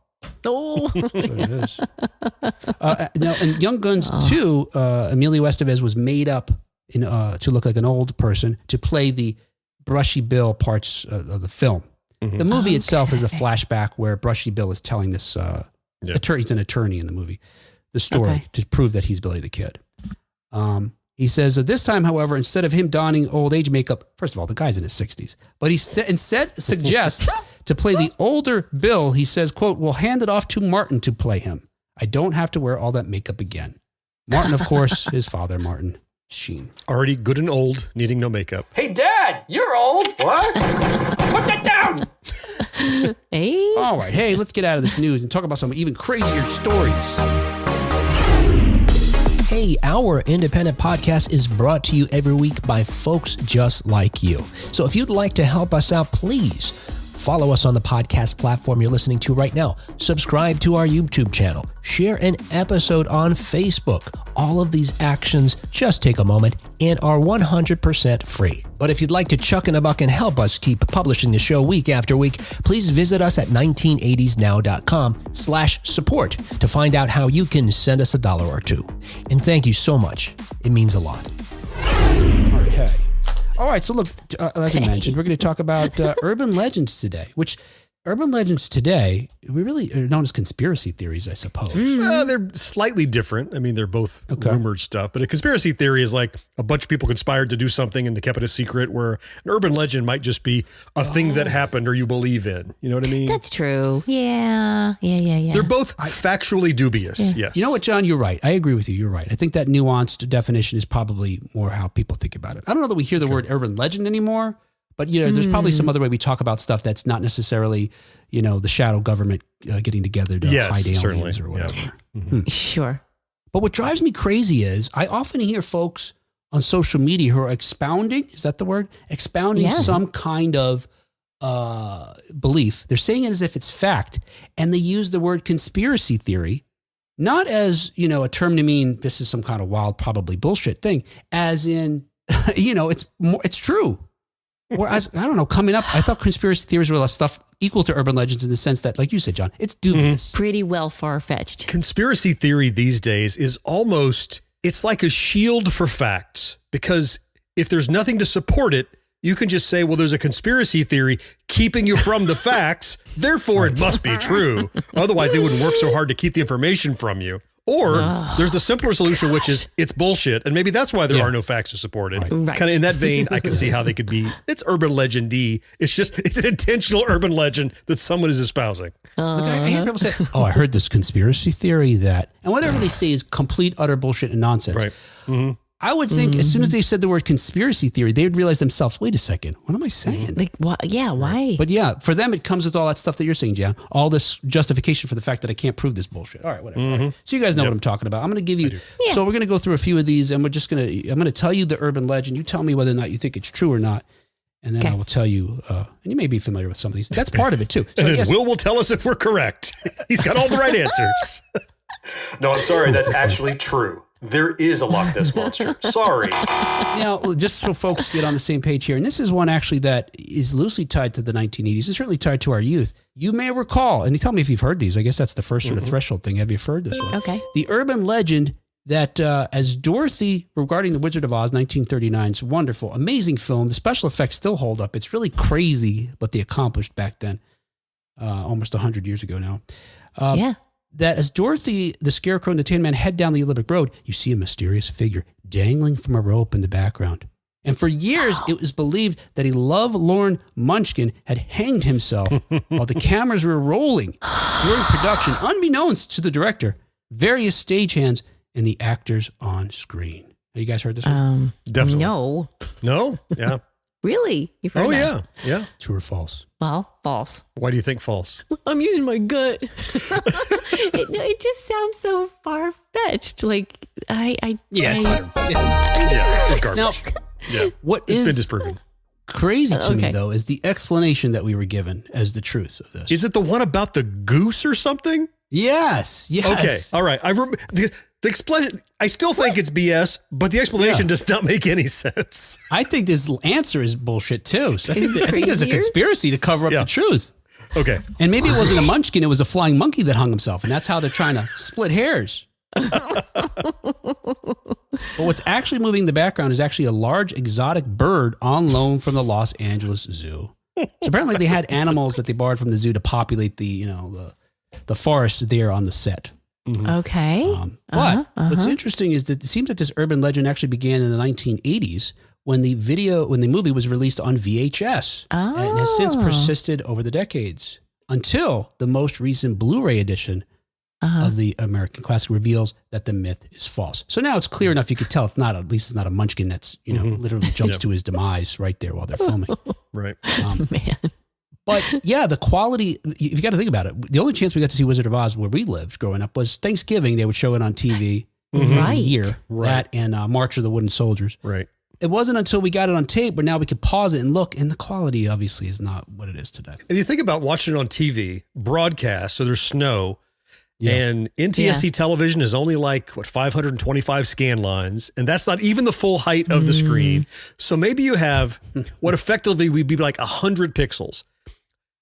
[SPEAKER 3] Oh.
[SPEAKER 2] That's what it is. Now, in Young Guns 2, Emilio Estevez was made up to look like an old person to play the Brushy Bill parts of the film. The movie itself is a flashback where Brushy Bill is telling this he's an attorney in the movie, the story to prove that he's Billy the Kid. He says that this time, however, instead of him donning old age makeup, first of all, the guy's in his 60s, but he instead suggests to play the older Bill, he says, quote, we'll hand it off to Martin to play him. I don't have to wear all that makeup again. Martin, of course, his father, Martin Sheen.
[SPEAKER 1] Already good and old, needing no makeup.
[SPEAKER 2] Hey, Dad, you're old.
[SPEAKER 5] What?
[SPEAKER 2] Put that down.
[SPEAKER 3] Hey.
[SPEAKER 2] All right. Hey, let's get out of this news and talk about some even crazier stories. Hey, our independent podcast is brought to you every week by folks just like you. So if you'd like to help us out, please follow us on the podcast platform you're listening to right now. Subscribe to our YouTube channel. Share an episode on Facebook. All of these actions just take a moment and are 100% free. But if you'd like to chuck in a buck and help us keep publishing the show week after week, please visit us at 1980snow.com/support to find out how you can send us $1 or $2. And thank you so much. It means a lot. Okay. All right, so look, as I mentioned, we're going to talk about urban legends today, which urban legends today, we really are known as conspiracy theories, I suppose.
[SPEAKER 1] They're slightly different. I mean, they're both rumored stuff, but a conspiracy theory is like a bunch of people conspired to do something and they kept it a secret, where an urban legend might just be a thing that happened or you believe in. You know what I mean?
[SPEAKER 3] That's true. Yeah.
[SPEAKER 1] They're both factually dubious. Yes.
[SPEAKER 2] You know what, John? You're right. I agree with you. You're right. I think that nuanced definition is probably more how people think about it. I don't know that we hear the word urban legend anymore, but there's probably some other way we talk about stuff that's not necessarily, the shadow government getting together to hide aliens or whatever.
[SPEAKER 1] Yeah. Mm-hmm.
[SPEAKER 3] Sure.
[SPEAKER 2] But what drives me crazy is I often hear folks on social media who are expounding, is that the word? Expounding some kind of belief. They're saying it as if it's fact, and they use the word conspiracy theory, not as, a term to mean this is some kind of wild, probably bullshit thing, as in, it's true. Whereas, I don't know, coming up, I thought conspiracy theories were stuff equal to urban legends in the sense that, like you said, John, it's dubious.
[SPEAKER 3] Pretty well far-fetched.
[SPEAKER 1] Conspiracy theory these days is almost, it's like a shield for facts, because if there's nothing to support it, you can just say, well, there's a conspiracy theory keeping you from the facts, therefore it must be true. Otherwise, they wouldn't work so hard to keep the information from you. Or there's the simpler solution, which is it's bullshit. And maybe that's why there are no facts to support it.
[SPEAKER 3] Right.
[SPEAKER 1] Kind of in that vein, I can see how they could be. It's urban legend-y. It's an intentional urban legend that someone is espousing.
[SPEAKER 2] Look, I hear people say, I heard this conspiracy theory that, and whatever they say is complete, utter bullshit and nonsense.
[SPEAKER 1] Right. Mm-hmm.
[SPEAKER 2] I would think as soon as they said the word conspiracy theory, they would realize themselves, wait a second, what am I saying?
[SPEAKER 3] Like, what? Yeah, why?
[SPEAKER 2] But for them, it comes with all that stuff that you're saying, Jan. All this justification for the fact that I can't prove this bullshit. All right, whatever. All right. So you guys know what I'm talking about. I'm going to give you, so we're going to go through a few of these, and I'm going to tell you the urban legend. You tell me whether or not you think it's true or not. And then I will tell you, and you may be familiar with some of these. That's part of it too. So
[SPEAKER 1] and then Will tell us if we're correct. He's got all the right answers.
[SPEAKER 5] No, I'm sorry. That's actually true. There is a Loch Ness Monster. Sorry.
[SPEAKER 2] Now, just so folks get on the same page here, and this is one actually that is loosely tied to the 1980s. It's certainly tied to our youth. You may recall, and you tell me if you've heard these. I guess that's the first sort of threshold thing. Have you heard this one?
[SPEAKER 3] Okay.
[SPEAKER 2] The urban legend that as Dorothy, regarding The Wizard of Oz, 1939, it's wonderful, amazing film. The special effects still hold up. It's really crazy what they accomplished back then, almost 100 years ago now.
[SPEAKER 3] Yeah.
[SPEAKER 2] That as Dorothy, the Scarecrow, and the Tin Man head down the Olympic Road, you see a mysterious figure dangling from a rope in the background. And for years, it was believed that a lovelorn munchkin had hanged himself while the cameras were rolling during production, unbeknownst to the director, various stagehands, and the actors on screen. Have you guys heard this one?
[SPEAKER 1] Definitely.
[SPEAKER 3] No.
[SPEAKER 1] No? Yeah.
[SPEAKER 3] Really? You've heard
[SPEAKER 1] Oh,
[SPEAKER 3] that?
[SPEAKER 1] yeah. Yeah.
[SPEAKER 2] True or false?
[SPEAKER 3] Well, false.
[SPEAKER 1] Why do you think false?
[SPEAKER 3] I'm using my gut. it just sounds so far fetched. Like
[SPEAKER 2] It's
[SPEAKER 1] garbage.
[SPEAKER 2] Now,
[SPEAKER 1] Yeah.
[SPEAKER 2] what
[SPEAKER 1] It's been
[SPEAKER 2] is
[SPEAKER 1] disproven.
[SPEAKER 2] crazy to me,
[SPEAKER 3] Okay.
[SPEAKER 2] though, is the explanation that we were given as the truth of this.
[SPEAKER 1] Is it the one about the goose or something?
[SPEAKER 2] Yes.
[SPEAKER 1] Okay. All right. The explanation, I still think it's BS, but the explanation does not make any sense.
[SPEAKER 2] I think this answer is bullshit, too. So I think there's a
[SPEAKER 3] crazier?
[SPEAKER 2] conspiracy to cover up
[SPEAKER 1] Yeah.
[SPEAKER 2] the truth.
[SPEAKER 1] Okay.
[SPEAKER 2] And maybe it wasn't a munchkin, it was a flying monkey that hung himself. And that's how they're trying to split hairs. But what's actually moving in the background is actually a large exotic bird on loan from the Los Angeles Zoo. So apparently they had animals that they borrowed from the zoo to populate the forest there on the set.
[SPEAKER 3] Okay.
[SPEAKER 2] But what's interesting is that it seems that this urban legend actually began in the 1980s when the movie was released on VHS and has since persisted over the decades until the most recent Blu-ray edition of the American classic reveals that the myth is false. So now it's clear enough you could tell it's not a munchkin that's, literally jumps to his demise right there while they're filming.
[SPEAKER 1] Right.
[SPEAKER 3] Man.
[SPEAKER 2] But yeah, the quality, you've got to think about it. The only chance we got to see Wizard of Oz where we lived growing up was Thanksgiving. They would show it on TV
[SPEAKER 3] Right.
[SPEAKER 2] every year.
[SPEAKER 1] Right.
[SPEAKER 2] That and March of the Wooden Soldiers.
[SPEAKER 1] Right.
[SPEAKER 2] It wasn't until we got it on tape where now we could pause it and look, and the quality obviously is not what it is today.
[SPEAKER 1] And you think about watching it on TV, broadcast, so there's snow, and NTSC television is only 525 scan lines, and that's not even the full height of the screen. So maybe you have what effectively would be like 100 pixels.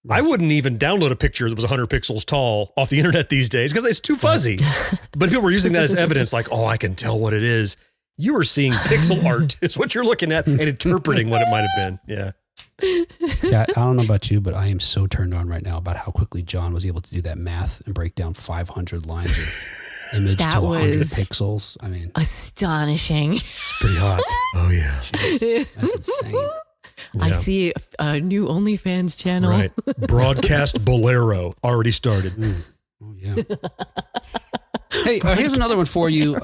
[SPEAKER 1] I wouldn't even download a picture that was 100 pixels tall off the internet these days because it's too fuzzy. But people were using that as evidence, like, oh, I can tell what it is. You are seeing pixel art is what you're looking at and interpreting what it might have been. Yeah.
[SPEAKER 2] Yeah, I don't know about you, but I am so turned on right now about how quickly John was able to do that math and break down 500 lines of image
[SPEAKER 3] That
[SPEAKER 2] to 100
[SPEAKER 3] was
[SPEAKER 2] pixels. I mean,
[SPEAKER 3] Astonishing.
[SPEAKER 1] It's pretty hot. Oh, yeah.
[SPEAKER 2] that's insane.
[SPEAKER 3] I see a new OnlyFans channel.
[SPEAKER 1] Right. Broadcast Bolero already started.
[SPEAKER 2] Oh, yeah. Hey, here's another one for you.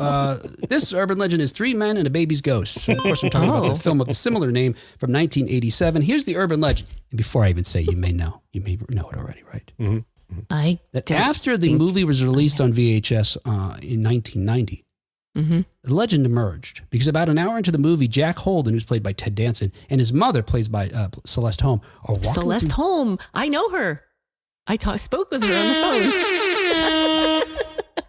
[SPEAKER 2] This urban legend is Three Men and a Baby's Ghost. So of course, I'm talking about the film of the similar name from 1987. Here's the urban legend. And before I even say, you may know it already, right? That after the movie was released on VHS in 1990, the legend emerged because about an hour into the movie, Jack Holden, who's played by Ted Danson, and his mother, played by Celeste Holm, are walking
[SPEAKER 3] Celeste Holm. I know her. I spoke with her on the phone.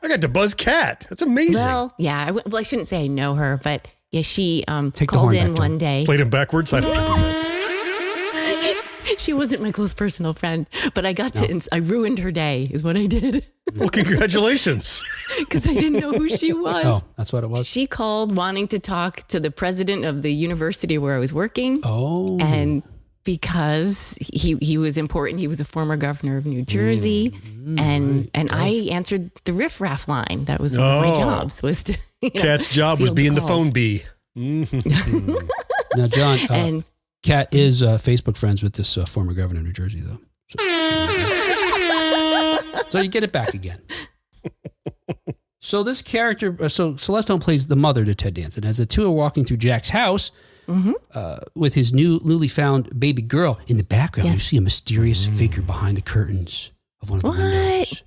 [SPEAKER 1] I got to buzz cat. That's amazing.
[SPEAKER 3] Well, yeah. I shouldn't say I know her, but yeah, she
[SPEAKER 2] the
[SPEAKER 3] called
[SPEAKER 2] horn
[SPEAKER 3] in
[SPEAKER 2] back, Tom.
[SPEAKER 3] one day.
[SPEAKER 1] Played him backwards. I don't know.
[SPEAKER 3] She wasn't my close personal friend, but I got to, I ruined her day is what I did
[SPEAKER 1] Well, congratulations.
[SPEAKER 3] because I didn't know who she was.
[SPEAKER 2] Oh, that's what it was?
[SPEAKER 3] She called wanting to talk to the president of the university where I was working.
[SPEAKER 2] Oh.
[SPEAKER 3] And because he was important, he was a former governor of New Jersey. And I answered the riffraff line. That was one of my jobs, was to,
[SPEAKER 1] Cat's job was
[SPEAKER 3] field
[SPEAKER 1] being the
[SPEAKER 3] calls.
[SPEAKER 1] phone bee.
[SPEAKER 2] Now, John,
[SPEAKER 3] And
[SPEAKER 2] Kat is Facebook friends with this former governor of New Jersey, though. So you get it back again. So this character, so Celeste Holm plays the mother to Ted Danson. As the two are walking through Jack's house with his newly found baby girl, in the background, you see a mysterious figure behind the curtains of one of the windows.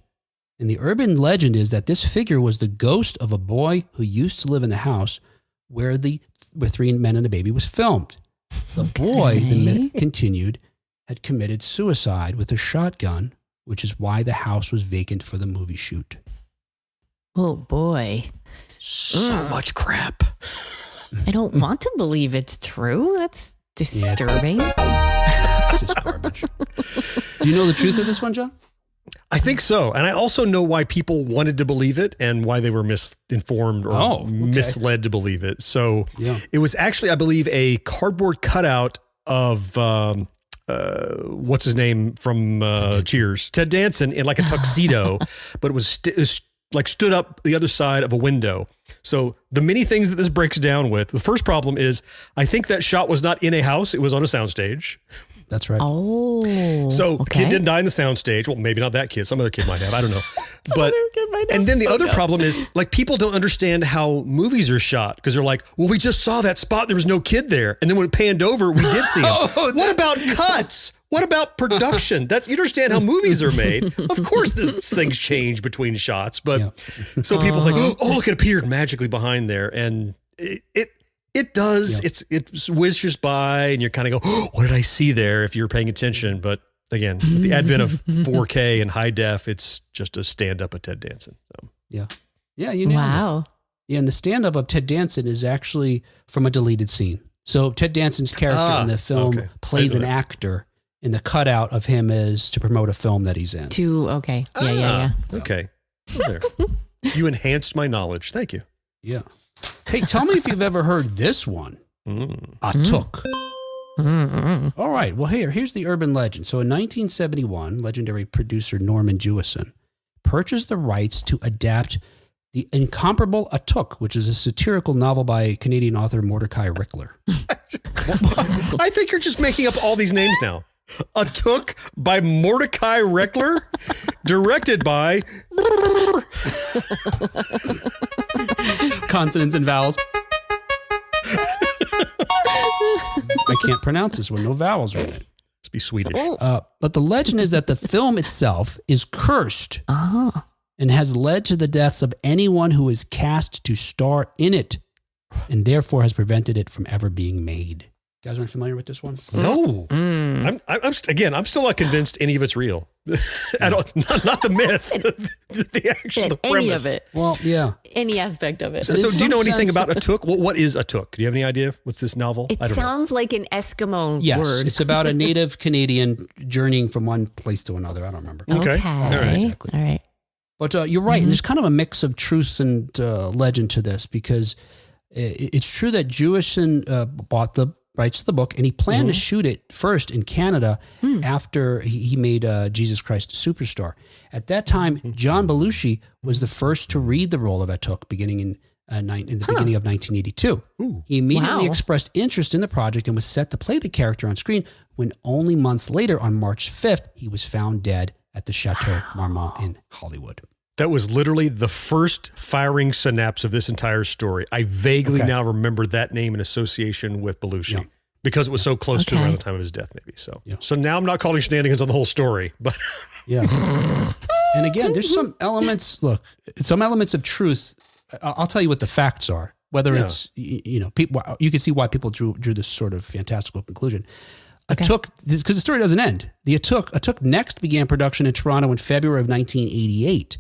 [SPEAKER 2] And the urban legend is that this figure was the ghost of a boy who used to live in the house where Three Men and a Baby was filmed. The boy, the myth continued, had committed suicide with a shotgun, which is why the house was vacant for the movie shoot.
[SPEAKER 3] Oh boy.
[SPEAKER 1] So much crap.
[SPEAKER 3] I don't want to believe it's true. That's disturbing.
[SPEAKER 2] It's just garbage. Do you know the truth of this one, John?
[SPEAKER 1] I think so. And I also know why people wanted to believe it and why they were misinformed or misled to believe it. So it was actually, I believe, a cardboard cutout of what's his name from Cheers? Ted Danson in like a tuxedo, but it was like stood up the other side of a window. So the many things that this breaks down with, the first problem is I think that shot was not in a house. It was on a soundstage.
[SPEAKER 2] That's right.
[SPEAKER 3] Oh.
[SPEAKER 1] So kid didn't die in the soundstage. Well, maybe not that kid. Some other kid might have. I don't know. But and then the other problem is like people don't understand how movies are shot because they're like, well, we just saw that spot. There was no kid there. And then when it panned over, we did see him. What about cuts? What about production? You understand how movies are made. Of course, things change between shots. But so people think, oh, look, it appeared magically behind there. And it does. Yeah. It whizzes by and you're kind of go, oh, what did I see there if you're paying attention? But again, with the advent of 4K and high def, it's just a stand-up of Ted Danson. So.
[SPEAKER 2] Yeah. Yeah, you nailed it. Yeah, and the stand-up of Ted Danson is actually from a deleted scene. So Ted Danson's character in the film plays an actor, and the cutout of him is to promote a film that he's in.
[SPEAKER 3] Yeah.
[SPEAKER 1] Okay. There. You enhanced my knowledge. Thank you.
[SPEAKER 2] Yeah. Hey, tell me if you've ever heard this one. Atuk. All right. Well, here's the urban legend. So in 1971, legendary producer Norman Jewison purchased the rights to adapt the incomparable Atuk, which is a satirical novel by Canadian author Mordecai Rickler.
[SPEAKER 1] I think you're just making up all these names now. Atuk by Mordecai Rickler, directed by
[SPEAKER 2] consonants and vowels. I can't pronounce this one. No vowels are in it.
[SPEAKER 1] Must be Swedish.
[SPEAKER 2] But the legend is that the film itself is cursed and has led to the deaths of anyone who is cast to star in it, and therefore has prevented it from ever being made. You guys aren't familiar with this one?
[SPEAKER 1] No. I'm still not convinced any of it's real. At all, not the myth, the actual premise.
[SPEAKER 3] Any of it.
[SPEAKER 2] Well, yeah.
[SPEAKER 3] Any aspect of it.
[SPEAKER 1] So do you know anything about Atuk? What is Atuk? Do you have any idea? What's this novel?
[SPEAKER 3] It sounds like an Eskimo word.
[SPEAKER 2] It's about a native Canadian journeying from one place to another. I don't remember.
[SPEAKER 1] Okay.
[SPEAKER 3] All right.
[SPEAKER 2] Exactly.
[SPEAKER 3] All right.
[SPEAKER 2] But you're right. And there's kind of a mix of truth and legend to this because it's true that Jewison bought the rights to the book, and he planned to shoot it first in Canada after he made Jesus Christ Superstar. At that time, John Belushi was the first to read the role of Atuk beginning in the beginning of 1982. He immediately expressed interest in the project and was set to play the character on screen when only months later, on March 5th, he was found dead at the Chateau Marmont in Hollywood.
[SPEAKER 1] That was literally the first firing synapse of this entire story. I vaguely now remember that name in association with Belushi because it was so close to around the time of his death, maybe. So now I'm not calling shenanigans on the whole story, but
[SPEAKER 2] And again, there's some elements. Look, some elements of truth. I'll tell you what the facts are. Whether it's people, you can see why people drew this sort of fantastical conclusion. Atuk, because the story doesn't end. The Atuk next began production in Toronto in February of 1988.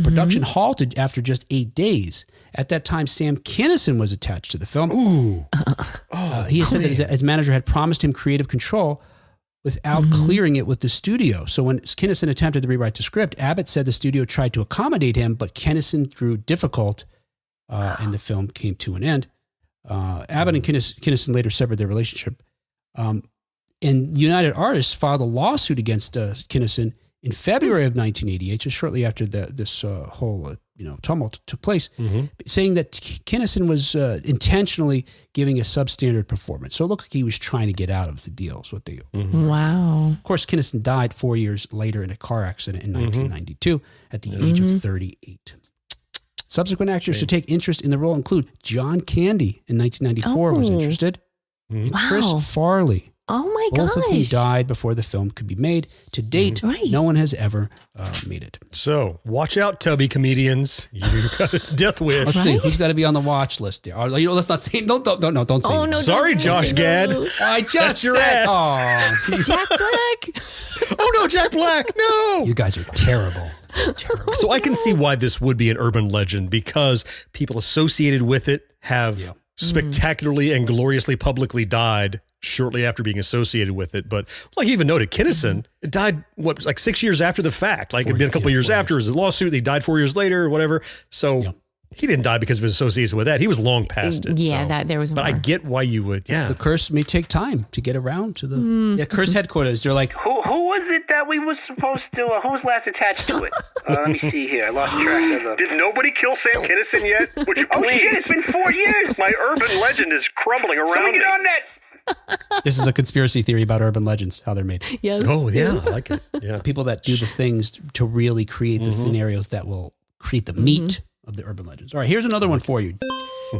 [SPEAKER 2] Production halted after just 8 days. At that time, Sam Kinison was attached to the film. He said that his manager had promised him creative control without clearing it with the studio. So when Kinison attempted to rewrite the script, Abbott said the studio tried to accommodate him, but Kinison grew difficult, and the film came to an end. Abbott and Kinison later severed their relationship. And United Artists filed a lawsuit against Kinison in February of 1988, just shortly after this whole tumult took place, saying that Kinison was intentionally giving a substandard performance. So it looked like he was trying to get out of the deal. Is what they.
[SPEAKER 3] Wow.
[SPEAKER 2] Of course, Kinison died 4 years later in a car accident in 1992 at the age of 38. Subsequent actors to take interest in the role include John Candy in 1994 was interested, and Chris Farley.
[SPEAKER 3] Oh my
[SPEAKER 2] gosh. Both of whom died before the film could be made. To date, no one has ever made it.
[SPEAKER 1] So watch out, tubby comedians. You got a death wish.
[SPEAKER 2] Let's see who's got to be on the watch list there. Let's not say. Don't say.
[SPEAKER 3] No,
[SPEAKER 1] sorry, Josh Gad.
[SPEAKER 2] I just
[SPEAKER 1] That's your
[SPEAKER 2] said.
[SPEAKER 1] ass.
[SPEAKER 3] Jack Black.
[SPEAKER 1] Oh no, Jack Black. No.
[SPEAKER 2] You guys are terrible. Terrible.
[SPEAKER 1] So I can see why this would be an urban legend, because people associated with it have spectacularly and gloriously publicly died shortly after being associated with it. But like you even noted, Kinnison died, like 6 years after the fact. Like it'd been a couple of years after his lawsuit. He died 4 years later or whatever. So he didn't die because of his association with that. He was long past it.
[SPEAKER 3] Yeah,
[SPEAKER 1] so.
[SPEAKER 3] that there was more.
[SPEAKER 1] But I get why you would. Yeah.
[SPEAKER 2] The curse may take time to get around to the curse headquarters. They're like,
[SPEAKER 4] Who was it that we were supposed to? Who was last attached to it? Let me see here. I lost track of the.
[SPEAKER 5] Did nobody kill Sam Kinison yet? Would you
[SPEAKER 4] Oh
[SPEAKER 5] please?
[SPEAKER 4] shit! It's been 4 years.
[SPEAKER 5] My urban legend is crumbling around
[SPEAKER 4] Somebody
[SPEAKER 5] me.
[SPEAKER 4] get on that.
[SPEAKER 2] this is a conspiracy theory about urban legends, how they're made.
[SPEAKER 3] Yes.
[SPEAKER 1] Oh, yeah. I like it. Yeah.
[SPEAKER 2] People that do the things to really create the scenarios that will create the meat of the urban legends. All right, here's another one for you.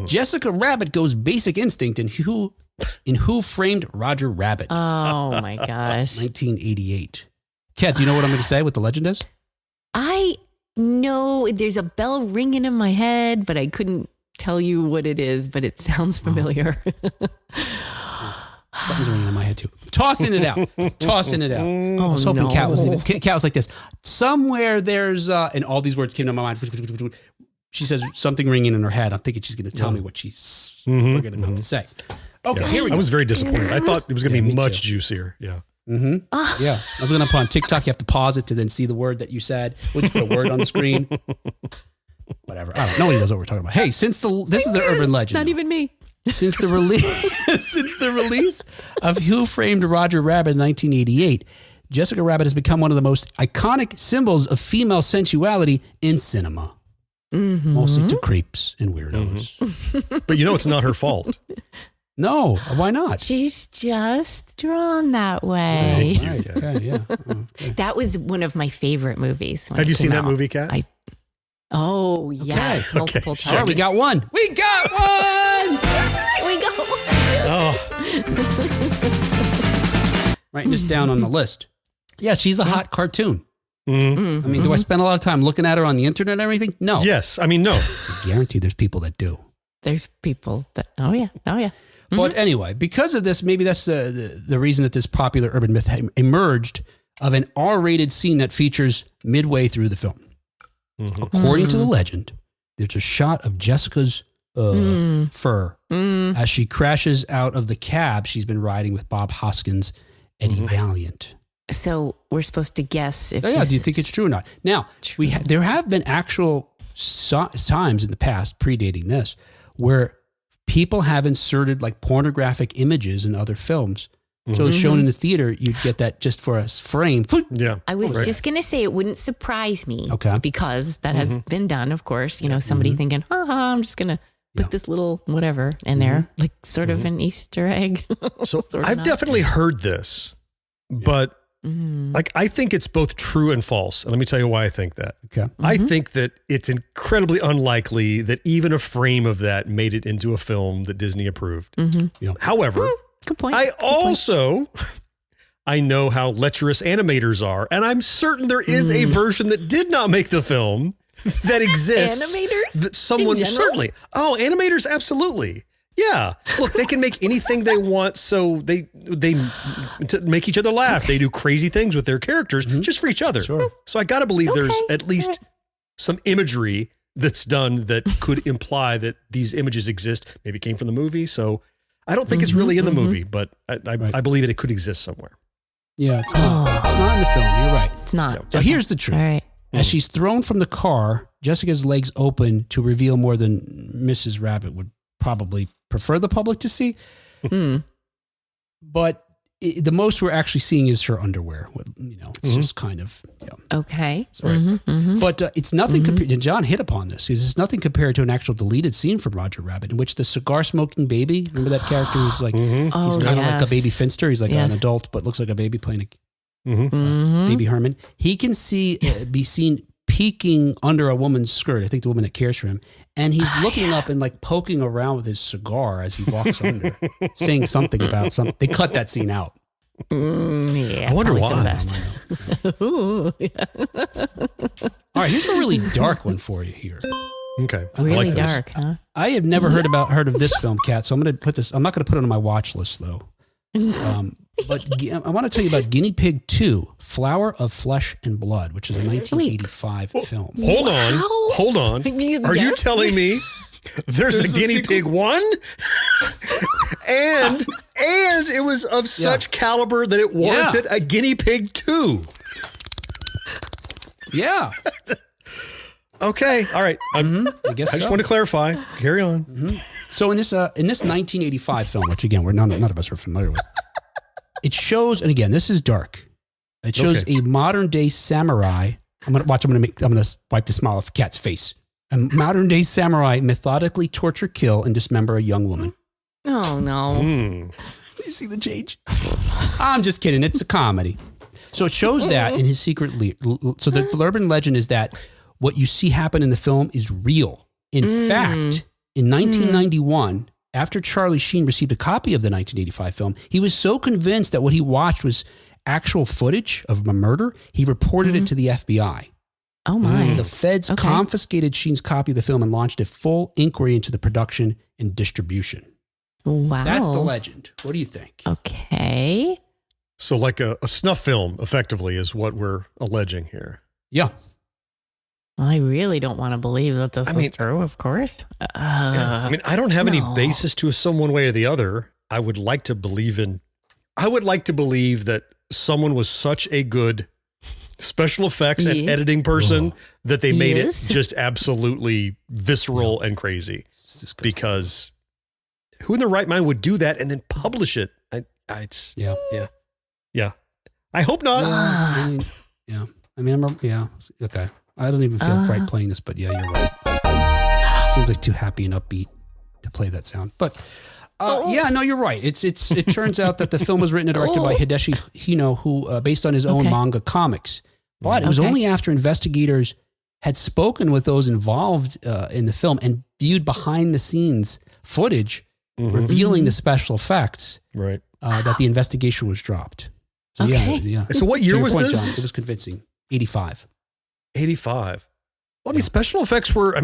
[SPEAKER 2] Jessica Rabbit goes Basic Instinct in Who Framed Roger Rabbit,
[SPEAKER 3] Oh my gosh.
[SPEAKER 2] 1988. Kat, do you know what I'm going to say, what the legend is?
[SPEAKER 3] I know there's a bell ringing in my head, but I couldn't tell you what it is, but it sounds familiar.
[SPEAKER 2] Something's ringing in my head too. Tossing it out. I was hoping
[SPEAKER 3] no.
[SPEAKER 2] Kat was going to. Kat was like this. Somewhere there's, and all these words came to my mind. She says something ringing in her head. I'm thinking she's going to tell me what she's forgetting about to say. Okay, here we go.
[SPEAKER 1] I was very disappointed. I thought it was going to be
[SPEAKER 2] me
[SPEAKER 1] much
[SPEAKER 2] too.
[SPEAKER 1] juicier. Yeah.
[SPEAKER 2] Yeah, I was going to put on TikTok. You have to pause it to then see the word that you said. We'll just put a word on the screen. Whatever. I don't know. Nobody knows what we're talking about. Hey, this is the urban legend.
[SPEAKER 3] Not even me.
[SPEAKER 2] Since the release of Who Framed Roger Rabbit in 1988, Jessica Rabbit has become one of the most iconic symbols of female sensuality in cinema. Mostly to creeps and weirdos.
[SPEAKER 1] But it's not her fault.
[SPEAKER 2] No, why not?
[SPEAKER 3] She's just drawn that way.
[SPEAKER 2] Right, okay, yeah. Okay.
[SPEAKER 3] That was one of my favorite movies.
[SPEAKER 1] Have you seen that movie, Kat?
[SPEAKER 3] Oh, yes. Multiple
[SPEAKER 1] Okay,
[SPEAKER 2] All right,
[SPEAKER 3] times.
[SPEAKER 2] we got one. We got one!
[SPEAKER 3] We go.
[SPEAKER 1] Oh,
[SPEAKER 2] Writing this down on the list. Yeah, she's a hot cartoon. I mean, do I spend a lot of time looking at her on the internet and everything? No.
[SPEAKER 1] yes. I mean, no.
[SPEAKER 2] I guarantee there's people that do.
[SPEAKER 3] There's people that, oh yeah.
[SPEAKER 2] But anyway, because of this, maybe that's the reason that this popular urban myth emerged of an R-rated scene that features midway through the film. According to the legend, there's a shot of Jessica's fur as she crashes out of the cab she's been riding with Bob Hoskins, Eddie Valiant.
[SPEAKER 3] So we're supposed to guess if
[SPEAKER 2] Oh, yeah,
[SPEAKER 3] this
[SPEAKER 2] do you think
[SPEAKER 3] is
[SPEAKER 2] it's true or not? Now,
[SPEAKER 3] true.
[SPEAKER 2] there have been actual times in the past, predating this, where people have inserted like pornographic images in other films. So it's shown in the theater, you'd get that just for a frame.
[SPEAKER 1] Yeah.
[SPEAKER 3] I was just going to say it wouldn't surprise me because that has been done, of course. Somebody thinking, I'm just going to put this little whatever in there, like sort of an Easter egg.
[SPEAKER 1] So
[SPEAKER 3] Sort of
[SPEAKER 1] I've
[SPEAKER 3] not.
[SPEAKER 1] definitely heard this, but like I think it's both true and false. And let me tell you why I think that.
[SPEAKER 2] Okay.
[SPEAKER 1] I think that it's incredibly unlikely that even a frame of that made it into a film that Disney approved.
[SPEAKER 2] Yeah.
[SPEAKER 1] However,
[SPEAKER 3] Good point.
[SPEAKER 1] I know how lecherous animators are, and I'm certain there is a version that did not make the film that exists.
[SPEAKER 3] Animators?
[SPEAKER 1] That someone
[SPEAKER 3] In general?
[SPEAKER 1] certainly. Oh, animators, absolutely. Yeah. Look, they can make anything they want, so they to make each other laugh. They do crazy things with their characters just for each other.
[SPEAKER 2] Sure.
[SPEAKER 1] So I got to believe there's
[SPEAKER 3] Okay.
[SPEAKER 1] at least some imagery that's done that could imply that these images exist. Maybe it came from the movie. So I don't think it's really in the movie, but I believe it could exist somewhere.
[SPEAKER 2] Yeah, it's not. It's not in the film. You're right.
[SPEAKER 3] It's not.
[SPEAKER 2] So here's the truth.
[SPEAKER 3] All right.
[SPEAKER 2] As she's thrown from the car, Jessica's legs open to reveal more than Mrs. Rabbit would probably prefer the public to see. But the most we're actually seeing is her underwear. It's just kind of,
[SPEAKER 3] Okay.
[SPEAKER 2] sorry. But it's nothing compared, and John hit upon this, because it's nothing compared to an actual deleted scene from Roger Rabbit in which the cigar smoking baby, remember that character who's like, he's kind of like a baby finster. He's like an adult, but looks like a baby playing a baby Herman. He can be seen peeking under a woman's skirt. I think the woman that cares for him. And he's looking up and like poking around with his cigar as he walks under, saying something about something. They cut that scene out.
[SPEAKER 3] Yeah.
[SPEAKER 1] I wonder
[SPEAKER 3] probably for the
[SPEAKER 1] why.
[SPEAKER 3] best. Ooh,
[SPEAKER 2] All right, here's a really dark one for you here.
[SPEAKER 1] Okay. I
[SPEAKER 3] really
[SPEAKER 1] like this.
[SPEAKER 3] dark, huh?
[SPEAKER 2] I have never heard of this film, Kat. So I'm going to put this. I'm not going to put it on my watch list though. But I want to tell you about Guinea Pig 2, Flower of Flesh and Blood, which is a 1985 film.
[SPEAKER 1] Hold on. Are you telling me there's a guinea pig 1? and it was of such caliber that it warranted a guinea pig 2.
[SPEAKER 2] Yeah.
[SPEAKER 1] Okay. All right.
[SPEAKER 2] I guess
[SPEAKER 1] I just want to clarify. Carry on.
[SPEAKER 2] So in this 1985 film, which again, none of us are familiar with, it shows, and again, this is dark. It shows a modern day samurai. I'm gonna wipe the smile off Cat's face. A modern day samurai methodically torture, kill, and dismember a young woman.
[SPEAKER 3] Oh no!
[SPEAKER 2] You see the change? I'm just kidding. It's a comedy. So it shows that in his secret. So the urban legend is that what you see happen in the film is real. In fact, in 1991, after Charlie Sheen received a copy of the 1985 film, he was so convinced that what he watched was actual footage of a murder, he reported it to the FBI.
[SPEAKER 3] Oh my.
[SPEAKER 2] The feds confiscated Sheen's copy of the film and launched a full inquiry into the production and distribution.
[SPEAKER 3] Wow.
[SPEAKER 2] That's the legend. What do you think?
[SPEAKER 3] Okay.
[SPEAKER 1] So like a snuff film, effectively, is what we're alleging here.
[SPEAKER 2] Yeah.
[SPEAKER 3] I really don't want to believe that this is true, of course.
[SPEAKER 1] I mean, I don't have any basis to assume one way or the other. I would like to believe that someone was such a good special effects and editing person that they made it just absolutely visceral and crazy. Because who in their right mind would do that and then publish it? Yeah. I hope not.
[SPEAKER 2] Okay. I don't even feel right playing this, but yeah, you're right. Seems like too happy and upbeat to play that sound. But you're right. It turns out that the film was written and directed by Hideshi Hino, who based on his own manga comics. But it was only after investigators had spoken with those involved in the film and viewed behind the scenes footage revealing the special effects that the investigation was dropped. So
[SPEAKER 1] So what year was this?
[SPEAKER 2] John, it was convincing. 85.
[SPEAKER 1] 85. Well, I mean, special effects were,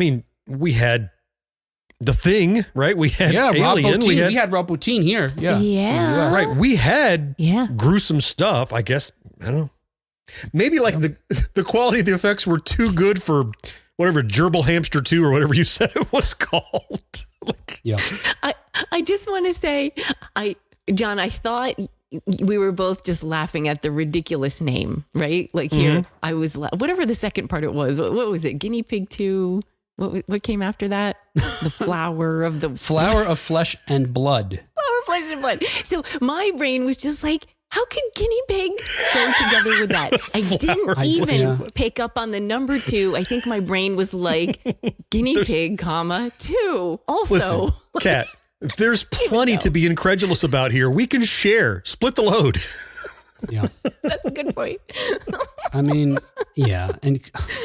[SPEAKER 1] we had The Thing, right? We had Alien.
[SPEAKER 2] We had Rob Bottin here. Yeah.
[SPEAKER 1] Right. We had gruesome stuff, I guess. I don't know. Maybe like the quality of the effects were too good for whatever, Gerbil Hamster 2 or whatever you said it was called.
[SPEAKER 3] I just want to say, John, I thought we were both just laughing at the ridiculous name, right? Like here, I was, whatever the second part it was, what was it? Guinea Pig 2? What came after that? The Flower of
[SPEAKER 2] Flesh and Blood.
[SPEAKER 3] Flower of Flesh and Blood. So my brain was just like, how could guinea pig go together with that? I didn't even pick up on the number 2. I think my brain was like, guinea pig, 2. Also.
[SPEAKER 1] Listen, Kat, there's plenty to be incredulous about here. We can share. Split the load.
[SPEAKER 2] Yeah.
[SPEAKER 3] That's a good point.
[SPEAKER 2] And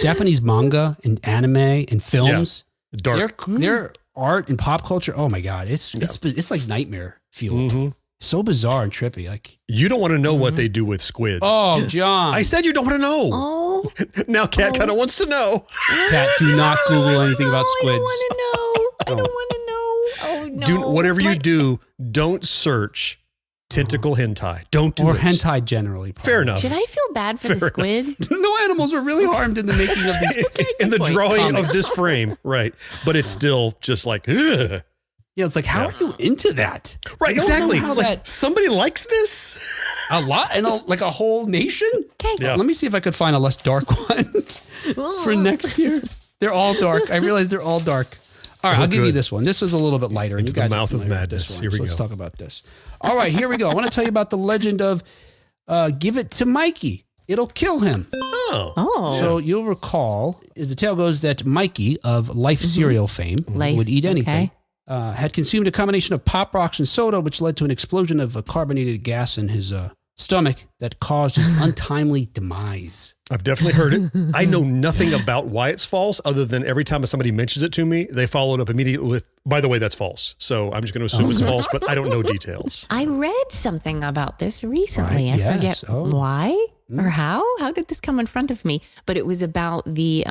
[SPEAKER 2] Japanese manga and anime and films, their art and pop culture, oh my God, it's like nightmare fuel. So bizarre and trippy. Like,
[SPEAKER 1] you don't want to know what they do with squids.
[SPEAKER 2] Oh, John.
[SPEAKER 1] I said you don't want to know.
[SPEAKER 3] Oh.
[SPEAKER 1] Now Kat kind of wants to know.
[SPEAKER 2] Kat, do not Google anything about squids.
[SPEAKER 3] I don't want to know. Oh, no.
[SPEAKER 1] Whatever you do, don't search tentacle hentai. Don't do it.
[SPEAKER 2] Or hentai generally. Probably.
[SPEAKER 1] Fair enough.
[SPEAKER 3] Should I feel bad for the squid?
[SPEAKER 2] No animals were really harmed in the making of these.
[SPEAKER 1] In the drawing of this frame, right. But it's still just like, ugh.
[SPEAKER 2] Yeah, it's like, how are you into that?
[SPEAKER 1] Right, exactly. Like, somebody likes this?
[SPEAKER 2] A lot? And like a whole nation?
[SPEAKER 3] Okay.
[SPEAKER 1] Yeah.
[SPEAKER 2] Let me see if I could find a less dark one for next year. They're all dark. I realize they're all dark. All right, I'll give you this one. This is a little bit lighter.
[SPEAKER 1] Into the mouth of madness. Here we go.
[SPEAKER 2] Let's talk about this. All right, here we go. I want to tell you about the legend of Give It to Mikey. It'll kill him.
[SPEAKER 3] Oh.
[SPEAKER 2] So you'll recall, as the tale goes, that Mikey of Life cereal fame would eat anything. Had consumed a combination of Pop Rocks and soda, which led to an explosion of carbonated gas in his stomach that caused his untimely demise.
[SPEAKER 1] I've definitely heard it. I know nothing about why it's false, other than every time somebody mentions it to me, they follow it up immediately with, by the way, that's false. So I'm just going to assume it's false, but I don't know details.
[SPEAKER 3] I read something about this recently.
[SPEAKER 2] Right,
[SPEAKER 3] I forget why or how. How did this come in front of me? But it was about the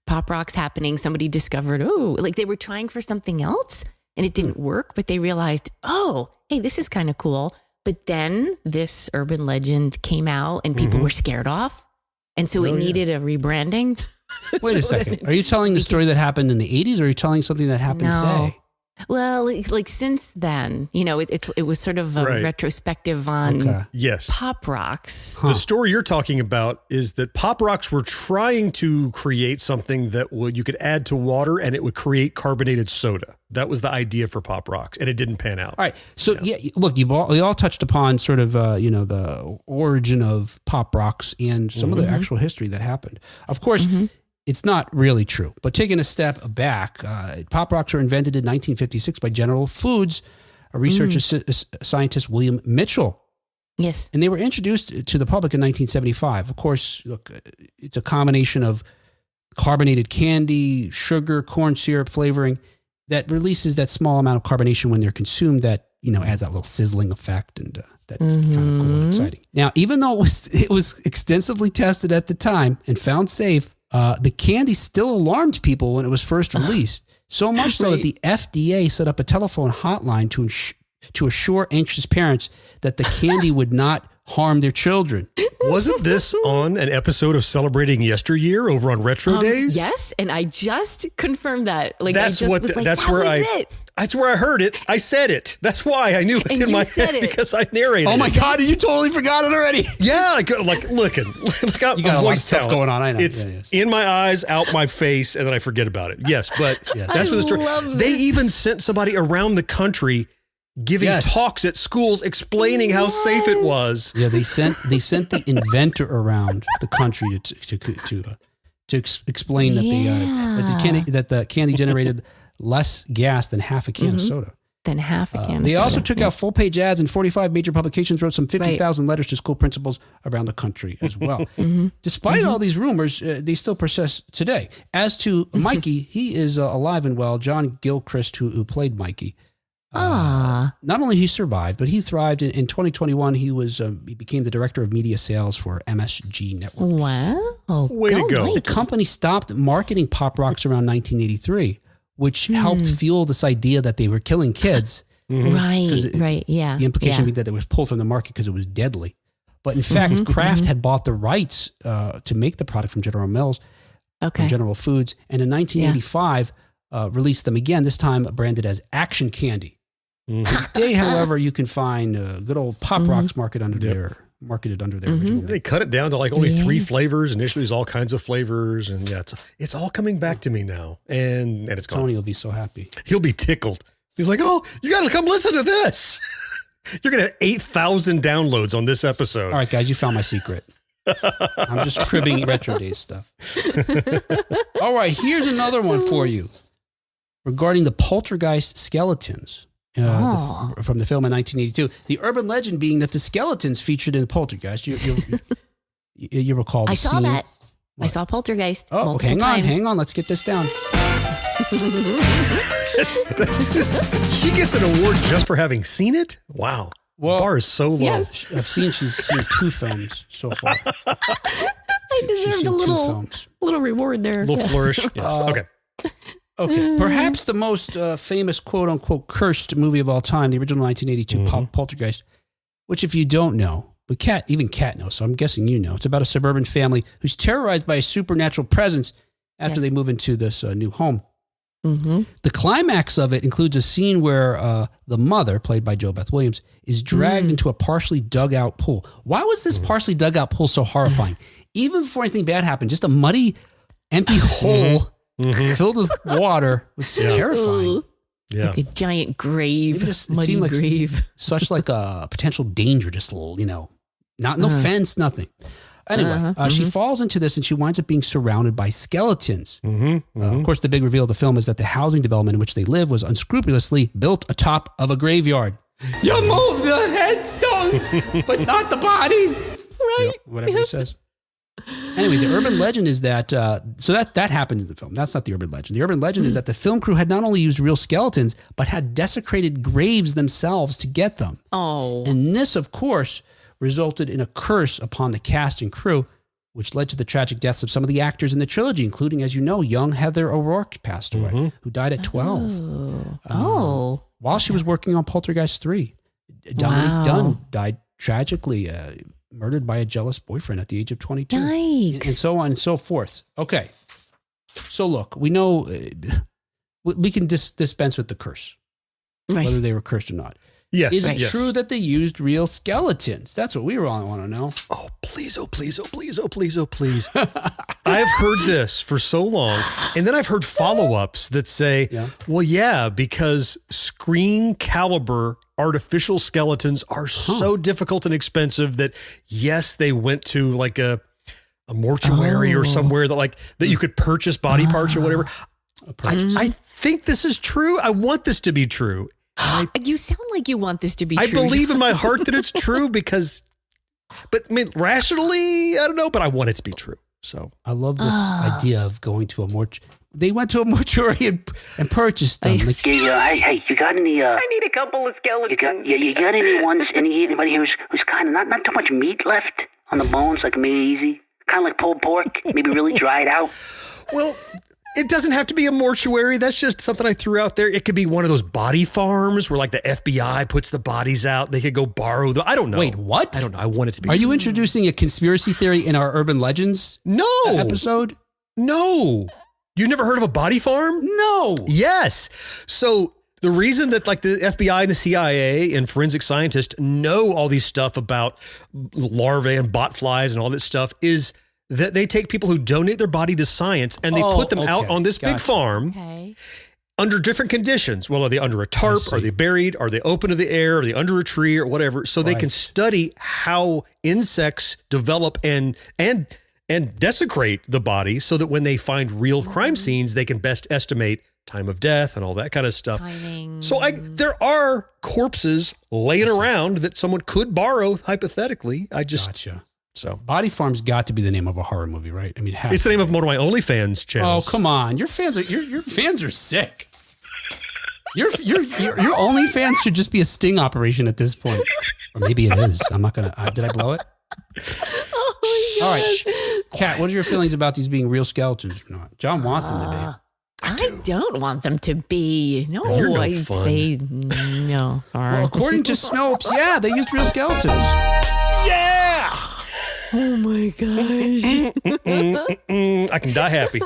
[SPEAKER 3] Pop Rocks happening. Somebody discovered, like they were trying for something else and it didn't work, but they realized, hey, this is kind of cool. But then this urban legend came out and people were scared off. And so it needed a rebranding.
[SPEAKER 2] Wait a second. Are you telling the story that happened in the 80s or are you telling something that happened today?
[SPEAKER 3] Well, like since then, it was sort of a retrospective on Pop Rocks.
[SPEAKER 1] The story you're talking about is that Pop Rocks were trying to create something that you could add to water and it would create carbonated soda. That was the idea for Pop Rocks, and it didn't pan out.
[SPEAKER 2] All right. So look, we all touched upon sort of the origin of Pop Rocks and some of the actual history that happened. Of course. It's not really true, but taking a step back, Pop Rocks were invented in 1956 by General Foods, a research scientist, William Mitchell.
[SPEAKER 3] Yes.
[SPEAKER 2] And they were introduced to the public in 1975. Of course, look, it's a combination of carbonated candy, sugar, corn syrup flavoring that releases that small amount of carbonation when they're consumed that, adds that little sizzling effect, and that's kind of cool and exciting. Now, even though it was extensively tested at the time and found safe, the candy still alarmed people when it was first released, so much so that the FDA set up a telephone hotline to assure anxious parents that the candy would not harm their children.
[SPEAKER 1] Wasn't this on an episode of Celebrating Yesteryear over on Retro Days?
[SPEAKER 3] Yes, and I just confirmed that.
[SPEAKER 1] That's where I heard it. I said it. That's why I knew it in my head because I narrated it.
[SPEAKER 2] Oh my God, you totally forgot it already.
[SPEAKER 1] Yeah, look at
[SPEAKER 2] you got a lot of stuff going on. I know.
[SPEAKER 1] It's in my eyes, out my face, and then I forget about it. Yes, but that's what the story. They even sent somebody around the country giving talks at schools explaining how safe it was.
[SPEAKER 2] Yeah, they sent the inventor around the country to explain that the candy generated less gas than half a can of soda. They also took out full-page ads in 45 major publications, wrote some 50,000 letters to school principals around the country as well. Despite all these rumors, they still persist today. As to Mikey, he is alive and well. John Gilchrist, who played Mikey, not only he survived, but he thrived. In 2021, he became the director of media sales for MSG Networks.
[SPEAKER 3] Wow.
[SPEAKER 1] Way to go.
[SPEAKER 2] The company stopped marketing Pop Rocks around 1983. Which helped fuel this idea that they were killing kids.
[SPEAKER 3] Right, yeah.
[SPEAKER 2] The implication being that it was pulled from the market because it was deadly. But in fact, Kraft had bought the rights to make the product from General Mills, from General Foods, and in 1985 released them again, this time branded as Action Candy. Today, however, you can find good old Pop Rocks marketed under their original name.
[SPEAKER 1] They cut it down to only 3 flavors. Initially, it was all kinds of flavors, and it's all coming back to me now, and it's gone.
[SPEAKER 2] Tony will be so happy.
[SPEAKER 1] He'll be tickled. He's like, "Oh, you got to come listen to this. You're gonna have 8,000 downloads on this episode."
[SPEAKER 2] All right, guys, you found my secret. I'm just cribbing Retro Days stuff. All right, here's another one for you regarding the poltergeist skeletons. From the film in 1982. The urban legend being that the skeletons featured in Poltergeist. You recall the scene?
[SPEAKER 3] I saw that. What? I saw Poltergeist.
[SPEAKER 2] Oh, hang on. Let's get this down.
[SPEAKER 1] She gets an award just for having seen it? Wow. Well, the bar is so low.
[SPEAKER 3] Yes.
[SPEAKER 2] She's seen 2 films so far.
[SPEAKER 3] I deserved a little reward there.
[SPEAKER 1] A little flourish. Yes. Okay.
[SPEAKER 2] Okay, perhaps the most famous quote-unquote cursed movie of all time, the original 1982 Poltergeist, which if you don't know, but even Kat knows, so I'm guessing you know. It's about a suburban family who's terrorized by a supernatural presence after they move into this new home. The climax of it includes a scene where the mother, played by Jo Beth Williams, is dragged into a partially dug-out pool. Why was this partially dug-out pool so horrifying? Even before anything bad happened, just a muddy, empty hole filled with water was terrifying.
[SPEAKER 3] Yeah. Like a giant grave, muddy
[SPEAKER 2] like
[SPEAKER 3] grave.
[SPEAKER 2] Such like a potential danger, just, no fence, nothing. Anyway, she falls into this and she winds up being surrounded by skeletons. Of course, the big reveal of the film is that the housing development in which they live was unscrupulously built atop of a graveyard. You move the headstones, but not the bodies.
[SPEAKER 3] Right.
[SPEAKER 2] Whatever he says. Anyway, the urban legend is that, so that happens in the film. That's not the urban legend. The urban legend is that the film crew had not only used real skeletons, but had desecrated graves themselves to get them.
[SPEAKER 3] Oh.
[SPEAKER 2] And this, of course, resulted in a curse upon the cast and crew, which led to the tragic deaths of some of the actors in the trilogy, including, as you know, young Heather O'Rourke passed away, who died at 12.
[SPEAKER 3] Oh.
[SPEAKER 2] While she was working on Poltergeist 3. Dominique Dunn died tragically, murdered by a jealous boyfriend at the age of 22.
[SPEAKER 3] Yikes.
[SPEAKER 2] And so on and so forth. Okay. So look, we know we can dispense with the curse, whether they were cursed or not.
[SPEAKER 1] Yes.
[SPEAKER 2] Is it true that they used real skeletons? That's what we all want to know.
[SPEAKER 1] Oh, please, oh, please, oh, please, oh, please, oh, please. I've heard this for so long. And then I've heard follow-ups that say, well, yeah, because screen caliber artificial skeletons are so difficult and expensive that, yes, they went to like a mortuary or somewhere that you could purchase body parts or whatever. I think this is true. I want this to be true.
[SPEAKER 3] You sound like you want this to be true.
[SPEAKER 1] I believe in my heart that it's true but I mean, rationally, I don't know, but I want it to be true. So
[SPEAKER 2] I love this idea of going to a mortuary. They went to a mortuary and purchased them.
[SPEAKER 6] Hey, you got any?
[SPEAKER 3] I need a couple of skeletons.
[SPEAKER 6] You got any ones? Anybody here who's kind of not too much meat left on the bones, like maybe easy, kind of like pulled pork, maybe really dried out.
[SPEAKER 1] Well, it doesn't have to be a mortuary. That's just something I threw out there. It could be one of those body farms where like the FBI puts the bodies out. They could go borrow them. I don't know.
[SPEAKER 2] Wait, what?
[SPEAKER 1] I don't know. I want it to be
[SPEAKER 2] Are
[SPEAKER 1] true.
[SPEAKER 2] you introducing a conspiracy theory in our Urban Legends episode?
[SPEAKER 1] No. You've never heard of a body farm?
[SPEAKER 2] No.
[SPEAKER 1] Yes. So the reason that like the FBI and the CIA and forensic scientists know all these stuff about larvae and botflies and all this stuff is that they take people who donate their body to science and they put them out on this big farm under different conditions. Well, are they under a tarp? Are they buried? Are they open to the air? Are they under a tree or whatever? So they can study how insects develop and desecrate the body so that when they find real crime scenes, they can best estimate time of death and all that kind of stuff.
[SPEAKER 3] Timing.
[SPEAKER 1] So there are corpses laying around that someone could borrow hypothetically.
[SPEAKER 2] Gotcha.
[SPEAKER 1] So
[SPEAKER 2] Body Farm's got to be the name of a horror movie, right? I mean,
[SPEAKER 1] it's the name of one of my OnlyFans channels.
[SPEAKER 2] Oh, come on. Your fans are sick. Your OnlyFans should just be a sting operation at this point. Or maybe it is. I'm not going to, did I blow it? All right. Kat, what are your feelings about these being real skeletons or not? John wants them to be.
[SPEAKER 3] I don't want them to be. No,
[SPEAKER 1] You're no
[SPEAKER 3] I'd
[SPEAKER 1] fun.
[SPEAKER 3] say no. Sorry.
[SPEAKER 2] Well, according to Snopes, they used real skeletons.
[SPEAKER 1] Yeah!
[SPEAKER 3] Oh my gosh.
[SPEAKER 1] I can die happy.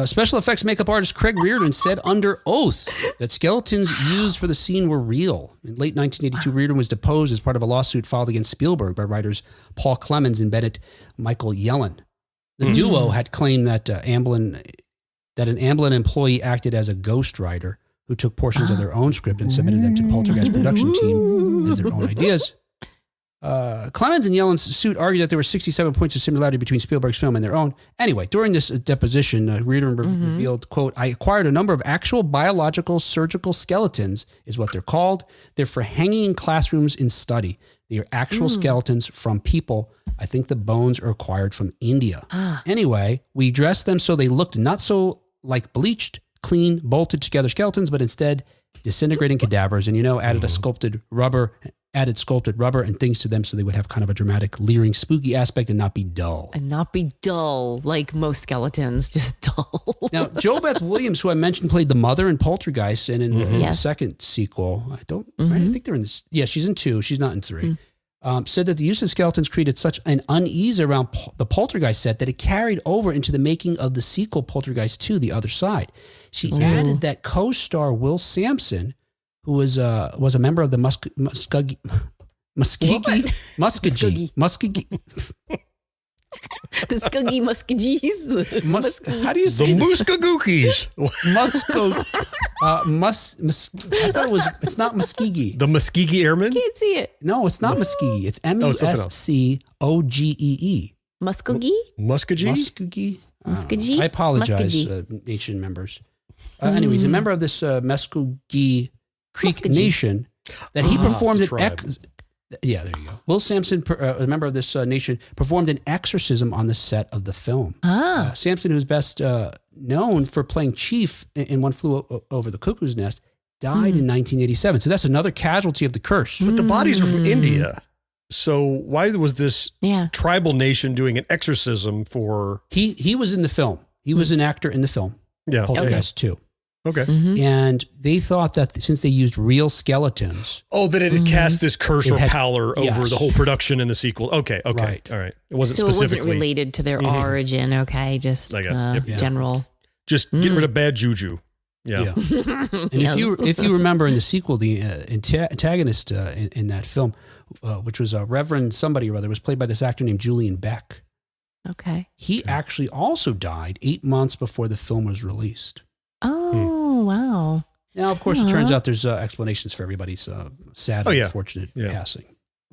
[SPEAKER 2] Special effects makeup artist Craig Reardon said under oath that skeletons used for the scene were real. In late 1982, Reardon was deposed as part of a lawsuit filed against Spielberg by writers Paul Clemens and Bennett Michael Yellen. The duo had claimed that an Amblin employee acted as a ghostwriter who took portions of their own script and submitted them to Poltergeist production team as their own ideas. Clemens and Yellen's suit argued that there were 67 points of similarity between Spielberg's film and their own. Anyway, during this deposition, Reardon revealed, quote, I acquired a number of actual biological surgical skeletons, is what they're called. They're for hanging in classrooms in study. They are actual skeletons from people. I think the bones are acquired from India. Anyway, we dressed them so they looked not so like bleached, clean, bolted together skeletons, but instead disintegrating cadavers and, added sculpted rubber and things to them so they would have kind of a dramatic, leering, spooky aspect and not be dull.
[SPEAKER 3] And not be dull like most skeletons, just dull.
[SPEAKER 2] Now, Jo Beth Williams, who I mentioned, played the mother in Poltergeist and in the second sequel. I think they're in this. Yeah, she's in 2. She's not in 3. Said that the use of skeletons created such an unease around the Poltergeist set that it carried over into the making of the sequel Poltergeist 2, The Other Side. She added that co-star Will Sampson, who was a member of the Muskogee.
[SPEAKER 3] The Skuggy Muskegees.
[SPEAKER 2] How do you say
[SPEAKER 1] The
[SPEAKER 2] this?
[SPEAKER 1] Muskogookies.
[SPEAKER 2] I thought it's not Muskegee.
[SPEAKER 1] The Muskegee Airmen?
[SPEAKER 3] Can't see it.
[SPEAKER 2] No, it's not Muskegee. It's Muscogee.
[SPEAKER 3] Muskogee?
[SPEAKER 1] Muskogee?
[SPEAKER 2] Muskegee.
[SPEAKER 3] Muskogee?
[SPEAKER 2] I apologize,
[SPEAKER 3] Muskogee.
[SPEAKER 2] Nation members. Anyways, a member of this Muskogee Creek Nation that he performed there you go. Will Sampson, a member of this nation, performed an exorcism on the set of the film. Sampson, who's best known for playing Chief in One Flew Over the Cuckoo's Nest, died in 1987. So that's another casualty of the curse.
[SPEAKER 1] But the bodies are from India. So why was this tribal nation doing an exorcism for...
[SPEAKER 2] He was in the film. He was an actor in the film.
[SPEAKER 1] Yeah.
[SPEAKER 2] Poltergeist 2.
[SPEAKER 1] Okay.
[SPEAKER 2] And they thought that since they used real skeletons.
[SPEAKER 1] Oh, that it had cast this curse or
[SPEAKER 2] had-
[SPEAKER 1] power over
[SPEAKER 2] yes.
[SPEAKER 1] the whole production and the sequel. Okay.
[SPEAKER 2] Right.
[SPEAKER 1] All right. It wasn't
[SPEAKER 3] So it
[SPEAKER 1] specifically.
[SPEAKER 3] wasn't related to their origin. Okay. Just
[SPEAKER 1] I got it. Yep.
[SPEAKER 3] general.
[SPEAKER 1] Just get rid of bad juju. Yeah.
[SPEAKER 2] And
[SPEAKER 3] Yes.
[SPEAKER 2] if you remember in the sequel, the antagonist in that film, which was a Reverend somebody or other, was played by this actor named Julian Beck.
[SPEAKER 3] Okay.
[SPEAKER 2] He actually also died 8 months before the film was released.
[SPEAKER 3] Oh, wow.
[SPEAKER 2] Now, of course, it turns out there's explanations for everybody's sad and unfortunate passing.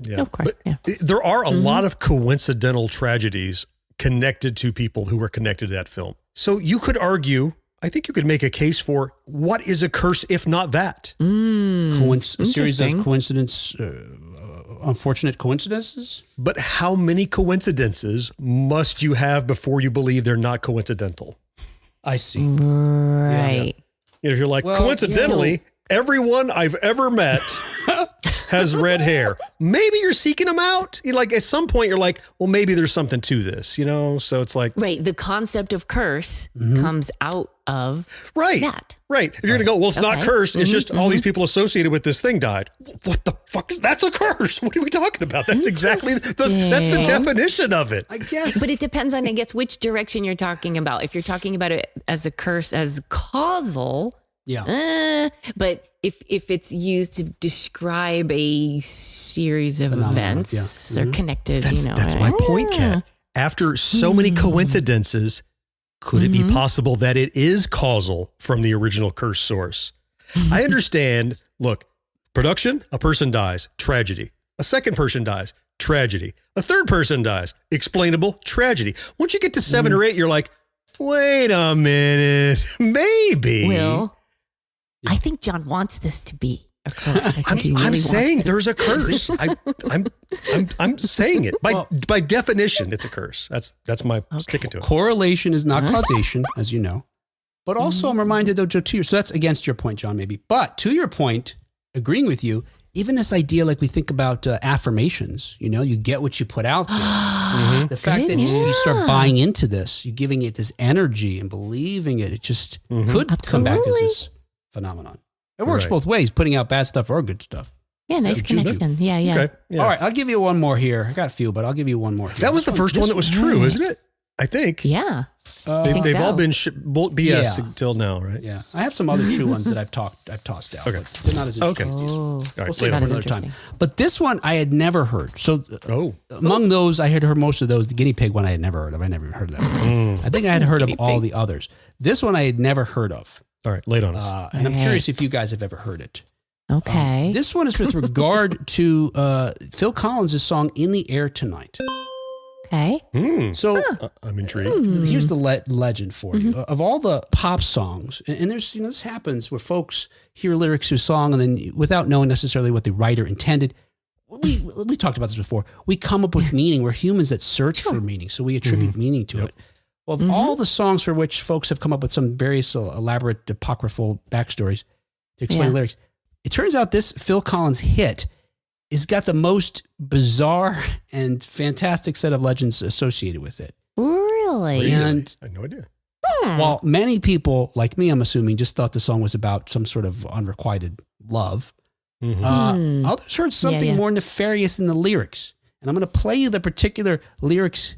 [SPEAKER 1] Yeah.
[SPEAKER 3] Of course.
[SPEAKER 1] But there are a lot of coincidental tragedies connected to people who were connected to that film. So you could argue, I think you could make a case for what is a curse if not that?
[SPEAKER 2] A series of
[SPEAKER 3] Interesting.
[SPEAKER 2] unfortunate coincidences.
[SPEAKER 1] But how many coincidences must you have before you believe they're not coincidental?
[SPEAKER 2] I see.
[SPEAKER 3] Right.
[SPEAKER 1] You know, if you're like,
[SPEAKER 2] Well,
[SPEAKER 1] coincidentally, everyone I've ever met has red hair. Maybe you're seeking them out. You know, like at some point you're like, well, maybe there's something to this, you know? So it's like,
[SPEAKER 3] Right. The concept of curse comes out of
[SPEAKER 1] right.
[SPEAKER 3] that.
[SPEAKER 1] Right. If you're going to go, well, it's not
[SPEAKER 3] Okay.
[SPEAKER 1] cursed. It's just all these people associated with this thing died. What the fuck? That's a curse. What are we talking about? That's exactly, that's the definition of it.
[SPEAKER 2] I guess.
[SPEAKER 3] But it depends on, I guess, which direction you're talking about. If you're talking about it as a curse, as causal, but if it's used to describe a series of events or connected,
[SPEAKER 1] That's my point, Kat. After so many coincidences, could it be possible that it is causal from the original curse source? I understand. Look, production, a person dies, tragedy. A second person dies, tragedy. A third person dies, explainable, tragedy. Once you get to 7 or 8, you're like, wait a minute, maybe.
[SPEAKER 3] Will, I think John wants this to be a curse. I think he really
[SPEAKER 1] I'm
[SPEAKER 3] wants
[SPEAKER 1] saying
[SPEAKER 3] this.
[SPEAKER 1] there's a curse. I'm saying it by definition. It's a curse. That's my sticking to it.
[SPEAKER 2] Correlation is not causation, as you know. But also, I'm reminded, though, Joe, so that's against your point, John, maybe. But to your point, agreeing with you, even this idea, like we think about affirmations, you get what you put out there. The fact that you start buying into this, you're giving it this energy and believing it, it just could come back as this phenomenon. It works both ways, putting out bad stuff or good stuff.
[SPEAKER 3] Yeah, nice connection. Yeah.
[SPEAKER 1] Okay. Yeah.
[SPEAKER 2] All right, I'll give you one more here. I got a few, but I'll give you one more here.
[SPEAKER 1] That was the first one that was true, isn't it? I think.
[SPEAKER 3] Yeah.
[SPEAKER 1] They've all been BS
[SPEAKER 2] Yeah.
[SPEAKER 1] until now, right?
[SPEAKER 2] Yeah, I have some other true ones that I've tossed out.
[SPEAKER 1] Okay.
[SPEAKER 2] But they're not as interesting as these.
[SPEAKER 3] Oh,
[SPEAKER 1] All right,
[SPEAKER 2] We'll save
[SPEAKER 1] later.
[SPEAKER 2] it for another time. But this one I had never heard. So
[SPEAKER 1] Oh.
[SPEAKER 2] among those, I had heard most of those. The guinea pig one I had never heard of. I never even heard of that. I think I had heard of all the others. This one I had never heard of.
[SPEAKER 1] All right, lay it on us.
[SPEAKER 2] And I'm
[SPEAKER 3] Okay.
[SPEAKER 2] curious if you guys have ever heard it.
[SPEAKER 3] okay.
[SPEAKER 2] This one is with regard to Phil Collins' song "In the Air Tonight."
[SPEAKER 3] Okay.
[SPEAKER 2] So
[SPEAKER 1] I'm intrigued.
[SPEAKER 2] here's the legend for you. Of all the pop songs, and there's, this happens where folks hear lyrics to a song and then without knowing necessarily what the writer intended, we talked about this before, we come up with meaning. We're humans that search for meaning, so we attribute meaning to it. Well, of all the songs for which folks have come up with some various elaborate apocryphal backstories to explain lyrics, it turns out this Phil Collins hit has got the most bizarre and fantastic set of legends associated with it.
[SPEAKER 3] Really?
[SPEAKER 2] And
[SPEAKER 1] I had no idea.
[SPEAKER 2] while many people, like me, I'm assuming, just thought the song was about some sort of unrequited love, others heard something more nefarious in the lyrics. And I'm going to play you the particular lyrics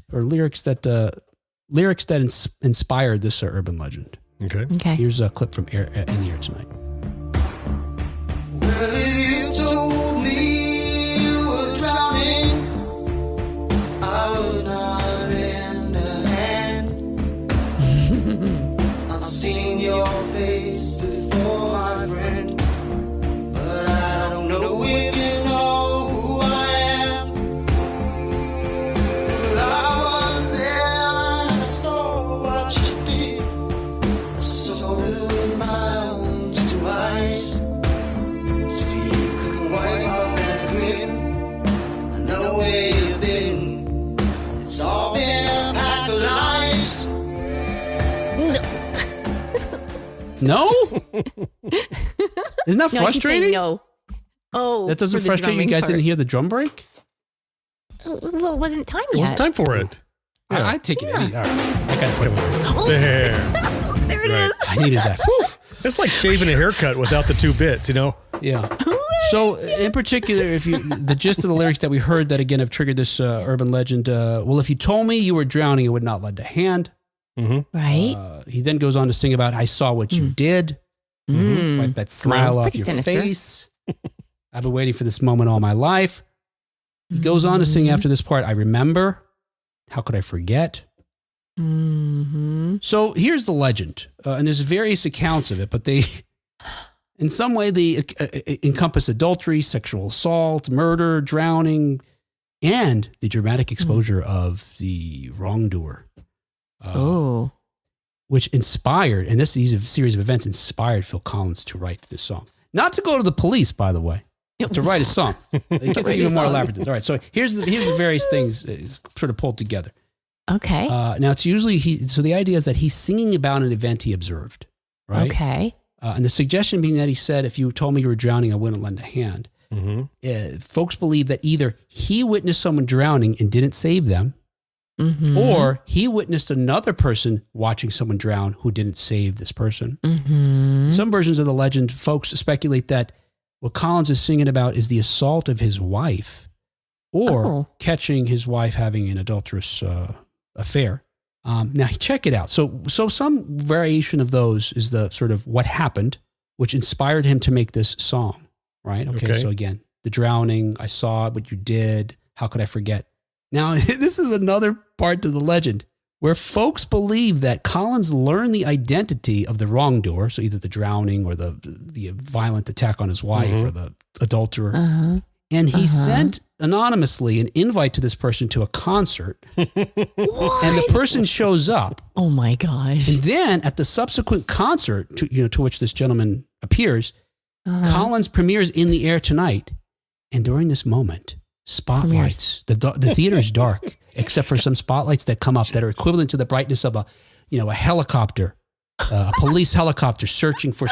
[SPEAKER 2] that inspired this urban legend.
[SPEAKER 1] Okay.
[SPEAKER 3] Okay.
[SPEAKER 2] Here's a clip from In the Air Tonight.
[SPEAKER 7] Well, if you told me you were drowning, I would not lend a hand. I've seen your face before, my friend, but I don't know if you know who I am. Well, I was there and I saw what you did. I saw it with my own two eyes. Wipe off that grin. I know where you've been. It's all been a pack of lies.
[SPEAKER 2] No? Isn't that
[SPEAKER 3] No, I can say
[SPEAKER 2] frustrating?
[SPEAKER 3] no. Oh,
[SPEAKER 2] That doesn't
[SPEAKER 3] for the
[SPEAKER 2] frustrate you? You
[SPEAKER 3] drumming
[SPEAKER 2] guys
[SPEAKER 3] part.
[SPEAKER 2] didn't hear the drum break?
[SPEAKER 3] Well, it wasn't time
[SPEAKER 1] It
[SPEAKER 3] yet.
[SPEAKER 1] was time for it.
[SPEAKER 2] I take it any. All right. I got it.
[SPEAKER 1] There.
[SPEAKER 3] There it is.
[SPEAKER 2] I needed that. Whew.
[SPEAKER 1] It's like shaving a haircut without the 2 bits, you know?
[SPEAKER 2] Yeah. So in particular, the gist of the lyrics that we heard that again have triggered this urban legend. Well, if you told me you were drowning, I would not lend a hand.
[SPEAKER 1] Mm-hmm.
[SPEAKER 3] Right.
[SPEAKER 2] He then goes on to sing about, I saw what you did. Wipe that smile off your face. I've been waiting for this moment all my life. He goes on to sing after this part, I remember. How could I forget?
[SPEAKER 3] Mm-hmm.
[SPEAKER 2] So here's the legend. And there's various accounts of it, but they, in some way, they encompass adultery, sexual assault, murder, drowning, and the dramatic exposure of the wrongdoer. Which inspired, and these series of events inspired Phil Collins to write this song. Not to go to the police, by the way, but to write a song. It gets even more elaborate. All right, so here's the various things sort of pulled together.
[SPEAKER 3] Okay.
[SPEAKER 2] Now, it's usually, so the idea is that he's singing about an event he observed, right?
[SPEAKER 3] Okay.
[SPEAKER 2] And the suggestion being that he said, if you told me you were drowning, I wouldn't lend a hand. Mm-hmm. Folks believe that either he witnessed someone drowning and didn't save them, or he witnessed another person watching someone drown who didn't save this person. In some versions of the legend, folks speculate that what Collins is singing about is the assault of his wife or catching his wife having an adulterous affair. Now, check it out. So some variation of those is the sort of what happened, which inspired him to make this song, right? Okay. So again, the drowning, I saw what you did. How could I forget? Now, this is another part to the legend where folks believe that Collins learned the identity of the wrongdoer, so either the drowning or the violent attack on his wife or the adulterer, and he sent anonymously an invite to this person to a concert, and the person shows up.
[SPEAKER 3] Oh my gosh!
[SPEAKER 2] And then at the subsequent concert to which this gentleman appears, Collins premieres In the Air Tonight, and during this moment, spotlights. The theater is dark, except for some spotlights that come up that are equivalent to the brightness of a helicopter, a police helicopter searching for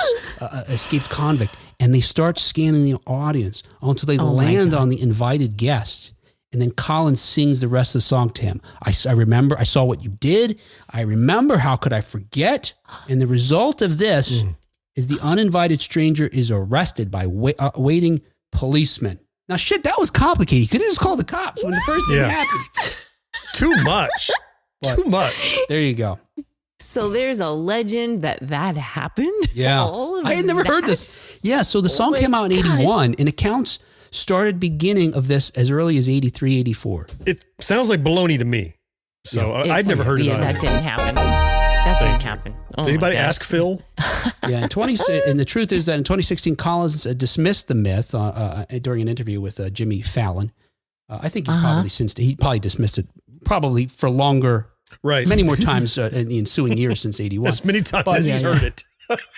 [SPEAKER 2] escaped convict. And they start scanning the audience until they land on the invited guests. And then Collins sings the rest of the song to him. I remember, I saw what you did. I remember, how could I forget? And the result of this is the uninvited stranger is arrested by waiting policemen. Now, shit, that was complicated. You could have just called the cops when the first thing happened.
[SPEAKER 1] Too much. Too much.
[SPEAKER 2] There you go.
[SPEAKER 3] So there's a legend that happened?
[SPEAKER 2] Yeah. I had never heard this. Yeah, so the song came out in 81, and accounts started beginning of this as early as 83, 84.
[SPEAKER 1] It sounds like baloney to me. So I'd never heard of it.
[SPEAKER 3] That didn't happen. That didn't happen. Oh,
[SPEAKER 1] did anybody ask Phil?
[SPEAKER 2] Yeah, and the truth is that in 2016, Collins dismissed the myth during an interview with Jimmy Fallon. I think he's he probably dismissed it probably for longer,
[SPEAKER 1] right?
[SPEAKER 2] Many more times in the ensuing years since 81.
[SPEAKER 1] As many times as he's heard it.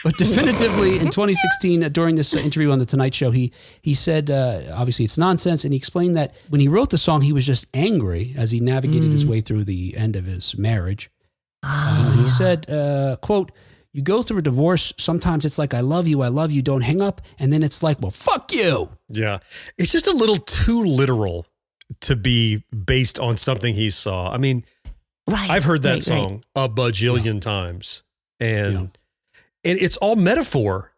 [SPEAKER 2] But definitively in 2016, during this interview on The Tonight Show, he said, obviously it's nonsense. And he explained that when he wrote the song, he was just angry as he navigated his way through the end of his marriage. And he said, quote, you go through a divorce, sometimes it's like, I love you, don't hang up. And then it's like, well, fuck you.
[SPEAKER 1] Yeah. It's just a little too literal to be based on something he saw. I mean, I've heard that song a bajillion times. And it's all metaphor.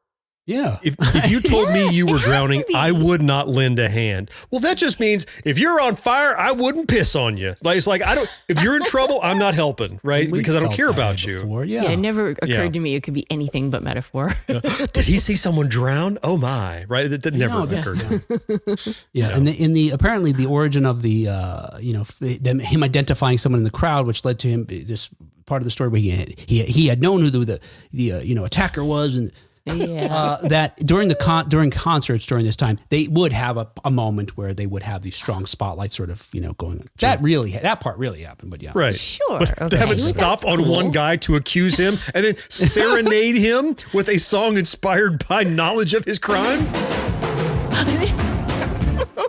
[SPEAKER 2] Yeah.
[SPEAKER 1] If you told me you were drowning, I would not lend a hand. Well, that just means if you're on fire, I wouldn't piss on you. Like, it's like, if you're in trouble, I'm not helping, right? Because I don't care about you.
[SPEAKER 2] Yeah.
[SPEAKER 3] It never occurred to me it could be anything but metaphor.
[SPEAKER 1] Did he see someone drown? Oh my, right? That never occurred to me.
[SPEAKER 2] Yeah. And apparently the origin of the, him identifying someone in the crowd, which led to him, this part of the story where he had known who the attacker was, and that during concerts during this time, they would have a moment where they would have these strong spotlights sort of, going on. That part really happened, but yeah.
[SPEAKER 1] Right.
[SPEAKER 3] Sure.
[SPEAKER 1] But to have it stop on one guy to accuse him and then serenade him with a song inspired by knowledge of his crime.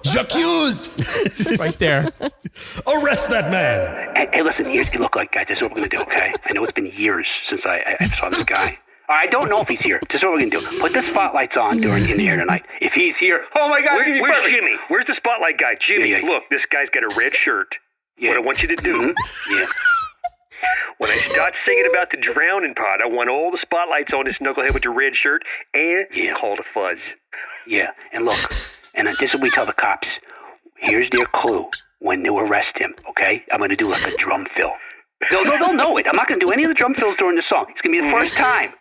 [SPEAKER 2] J'accuse! Right there.
[SPEAKER 1] Arrest that man.
[SPEAKER 6] Hey, listen, look, guys, this is what we're going to do, okay? I know it's been years since I saw this guy. I don't know if he's here. This is what we're going to do. Put the spotlights on during In the Air Tonight. If he's here, oh my God,
[SPEAKER 4] where's Jimmy? Where's the spotlight guy? Jimmy, look, this guy's got a red shirt. What I want you to do
[SPEAKER 5] When I start singing about the drowning part, I want all the spotlights on this knucklehead with the red shirt and call the fuzz.
[SPEAKER 6] Yeah, and look, and this is what we tell the cops. Here's their clue when they'll arrest him, okay? I'm going to do like a drum fill. They'll know it. I'm not going to do any of the drum fills during the song. It's going to be the first time.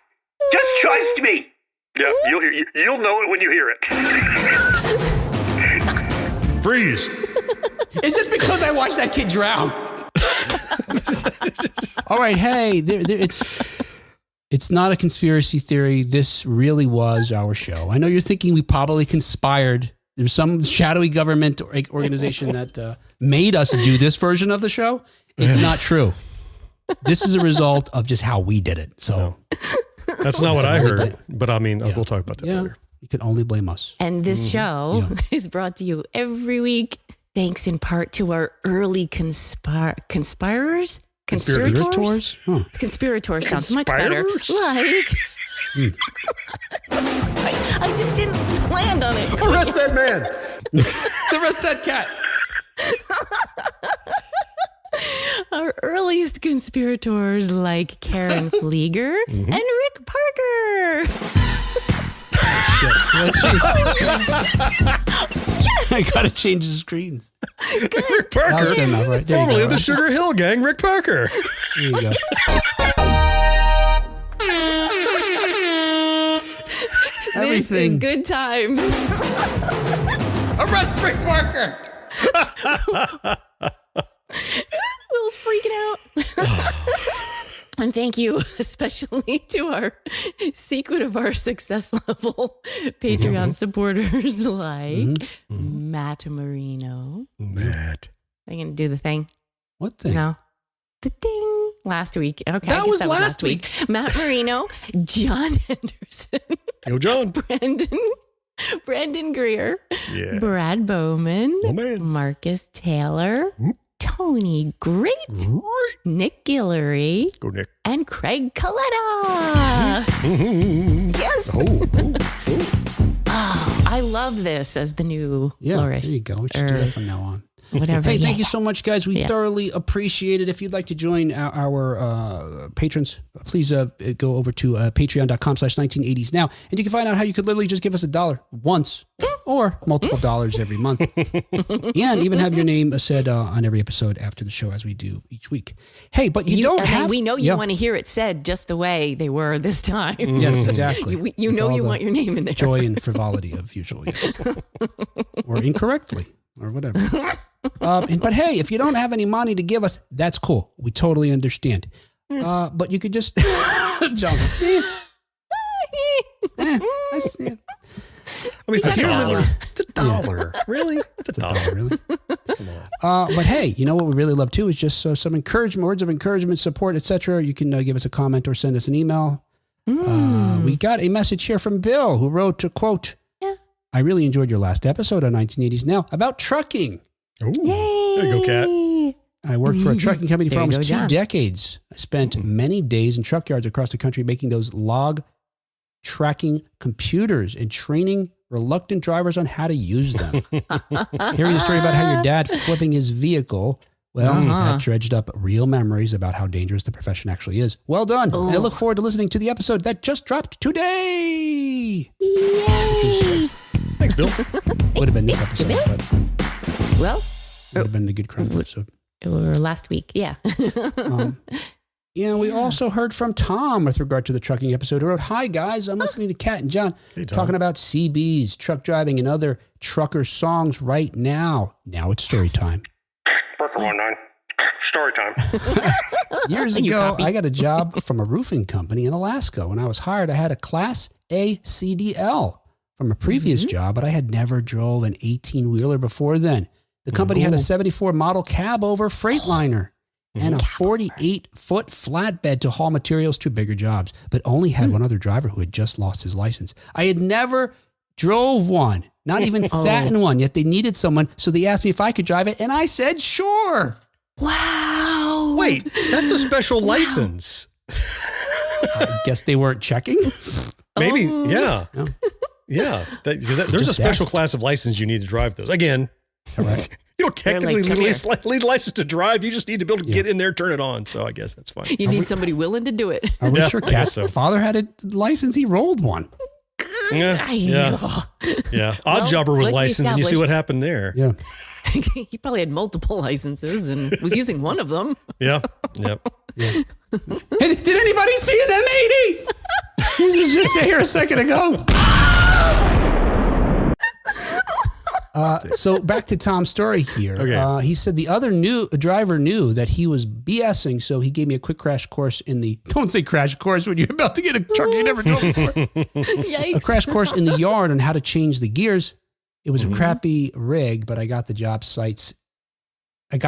[SPEAKER 6] Just trust me.
[SPEAKER 5] Yeah, you'll know it when you hear it.
[SPEAKER 1] Freeze.
[SPEAKER 2] Is this because I watched that kid drown? All right, hey, it's not a conspiracy theory. This really was our show. I know you're thinking we probably conspired. There's some shadowy government organization that made us do this version of the show. It's not true. This is a result of just how we did it. So
[SPEAKER 1] that's not what I heard. But I mean, we'll talk about that later.
[SPEAKER 2] You can only blame us.
[SPEAKER 3] And this show is brought to you every week, thanks in part to our early conspirators.
[SPEAKER 2] Conspirators? Huh.
[SPEAKER 3] Conspirator sounds much better. Like, I just didn't land on it.
[SPEAKER 1] Arrest that man.
[SPEAKER 2] Arrest that cat.
[SPEAKER 3] Our earliest conspirators like Karen Flieger and Rick Parker.
[SPEAKER 2] I gotta change the screens.
[SPEAKER 1] Rick Parker, formerly of the Sugar Hill Gang. Rick Parker.
[SPEAKER 2] There you go.
[SPEAKER 3] This is good times.
[SPEAKER 2] Arrest Rick Parker.
[SPEAKER 3] Will's freaking out. And thank you especially to our secret of our success level Patreon supporters like Matt Marino.
[SPEAKER 1] Matt.
[SPEAKER 3] Are you going to do the thing?
[SPEAKER 2] What thing?
[SPEAKER 3] No. The ding. Last week. Okay.
[SPEAKER 2] That was last week.
[SPEAKER 3] Matt Marino, John Henderson.
[SPEAKER 1] Yo, John.
[SPEAKER 3] Brandon Greer.
[SPEAKER 1] Yeah.
[SPEAKER 3] Brad Bowman.
[SPEAKER 1] Oh, man.
[SPEAKER 3] Marcus Taylor. Tony Great. Nick Guillory.
[SPEAKER 1] Go, Nick.
[SPEAKER 3] And Craig Coletta. Yes. Oh, I love this as the new flourish.
[SPEAKER 2] There you go. We should do that from now on.
[SPEAKER 3] Whatever.
[SPEAKER 2] Hey, thank you so much, guys. We thoroughly appreciate it. If you'd like to join our patrons, please go over to patreon.com/1980s now. And you can find out how you could literally just give us $1 once or multiple dollars every month. And even have your name said on every episode after the show as we do each week. Hey, but we know
[SPEAKER 3] you want to hear it said just the way they were this time.
[SPEAKER 2] Yes, exactly.
[SPEAKER 3] You know you want your name in there.
[SPEAKER 2] Joy and frivolity of usual, yes. Or incorrectly. Or whatever. But hey, if you don't have any money to give us, that's cool. We totally understand. But you could just jump.
[SPEAKER 1] I mean, it's $1. Really? It's $1.
[SPEAKER 2] Really? Come on. But hey, you know what we really love too is just some encouragement, words of encouragement, support, etc. You can give us a comment or send us an email. We got a message here from Bill who wrote to quote, I really enjoyed your last episode on 1980s Now about trucking.
[SPEAKER 1] Ooh. Yay. There you go, Kat.
[SPEAKER 2] I worked for a trucking company for almost 2 decades. I spent many days in truck yards across the country making those log tracking computers and training reluctant drivers on how to use them. Hearing a story about how your dad flipping his vehicle, that dredged up real memories about how dangerous the profession actually is. Well done. And I look forward to listening to the episode that just dropped today.
[SPEAKER 1] Thanks, Bill.
[SPEAKER 2] Would have been this episode, but
[SPEAKER 3] well,
[SPEAKER 2] would have been the good crime episode.
[SPEAKER 3] Or last week, yeah.
[SPEAKER 2] We also heard from Tom with regard to the trucking episode. He wrote, hi, guys. I'm listening to Kat and John talking about CBs, truck driving, and other trucker songs right now. Now it's story time.
[SPEAKER 5] Parker 19. Story time.
[SPEAKER 2] Years ago, I got a job from a roofing company in Alaska. When I was hired, I had a Class A CDL from a previous job, but I had never drove an 18-wheeler before then. The company had a 74 model cab over Freightliner and a 48-foot flatbed to haul materials to bigger jobs, but only had one other driver who had just lost his license. I had never drove one, not even sat in one, yet they needed someone, so they asked me if I could drive it, and I said, sure.
[SPEAKER 3] Wow.
[SPEAKER 1] Wait, that's a special license.
[SPEAKER 2] I guess they weren't checking?
[SPEAKER 1] Maybe, yeah. No. Yeah, because there's a special class of license you need to drive those. Again,
[SPEAKER 2] right.
[SPEAKER 1] You don't technically
[SPEAKER 3] They're like,
[SPEAKER 1] need a license to drive. You just need to be able to get in there, turn it on. So I guess that's fine.
[SPEAKER 3] You need somebody willing to do it.
[SPEAKER 2] Are we
[SPEAKER 1] Yeah,
[SPEAKER 2] sure
[SPEAKER 1] I guess
[SPEAKER 2] Cat's father had a license? He rolled one.
[SPEAKER 1] Yeah.
[SPEAKER 3] Well,
[SPEAKER 1] Oddjobber was
[SPEAKER 3] like we
[SPEAKER 1] licensed, and you see
[SPEAKER 3] established-
[SPEAKER 1] what happened there.
[SPEAKER 2] Yeah.
[SPEAKER 3] He probably had multiple licenses and was using one of them.
[SPEAKER 1] Yeah. Yep.
[SPEAKER 2] Hey, did anybody see an M80? This was just here a second ago. So back to Tom's story here.
[SPEAKER 1] Okay.
[SPEAKER 2] He said the other driver knew that he was BSing, so he gave me a quick crash course in the, don't say crash course when you're about to get a truck you never drove before.
[SPEAKER 3] Yikes.
[SPEAKER 2] A crash course in the yard on how to change the gears. It was a crappy rig, but I got to the job sites and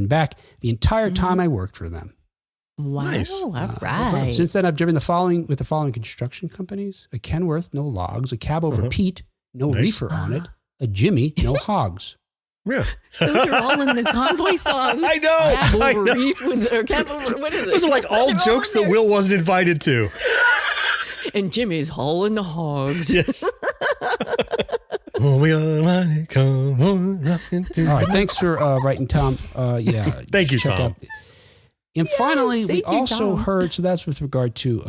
[SPEAKER 2] back the entire time I worked for them.
[SPEAKER 3] Wow.
[SPEAKER 1] Nice.
[SPEAKER 3] All right.
[SPEAKER 2] Since then, I've driven the following construction companies: a Kenworth, no logs; a cab over Pete, no reefer on it; a Jimmy, no hogs.
[SPEAKER 1] Yeah.
[SPEAKER 3] Those are all in the Convoy song.
[SPEAKER 1] I know.
[SPEAKER 3] Cab
[SPEAKER 1] I
[SPEAKER 3] over
[SPEAKER 1] know.
[SPEAKER 3] reef or cab over, what is it?
[SPEAKER 1] Those are like all jokes that Will wasn't invited to.
[SPEAKER 3] And Jimmy's hauling the hogs.
[SPEAKER 1] Yes. Oh, we are money, come on, rockin' to-
[SPEAKER 2] All right, thanks for writing, Tom.
[SPEAKER 1] Thank you,
[SPEAKER 2] check
[SPEAKER 1] Tom.
[SPEAKER 2] And finally, we
[SPEAKER 3] thank you,
[SPEAKER 2] also
[SPEAKER 3] Tom.
[SPEAKER 2] heard, so that's with regard to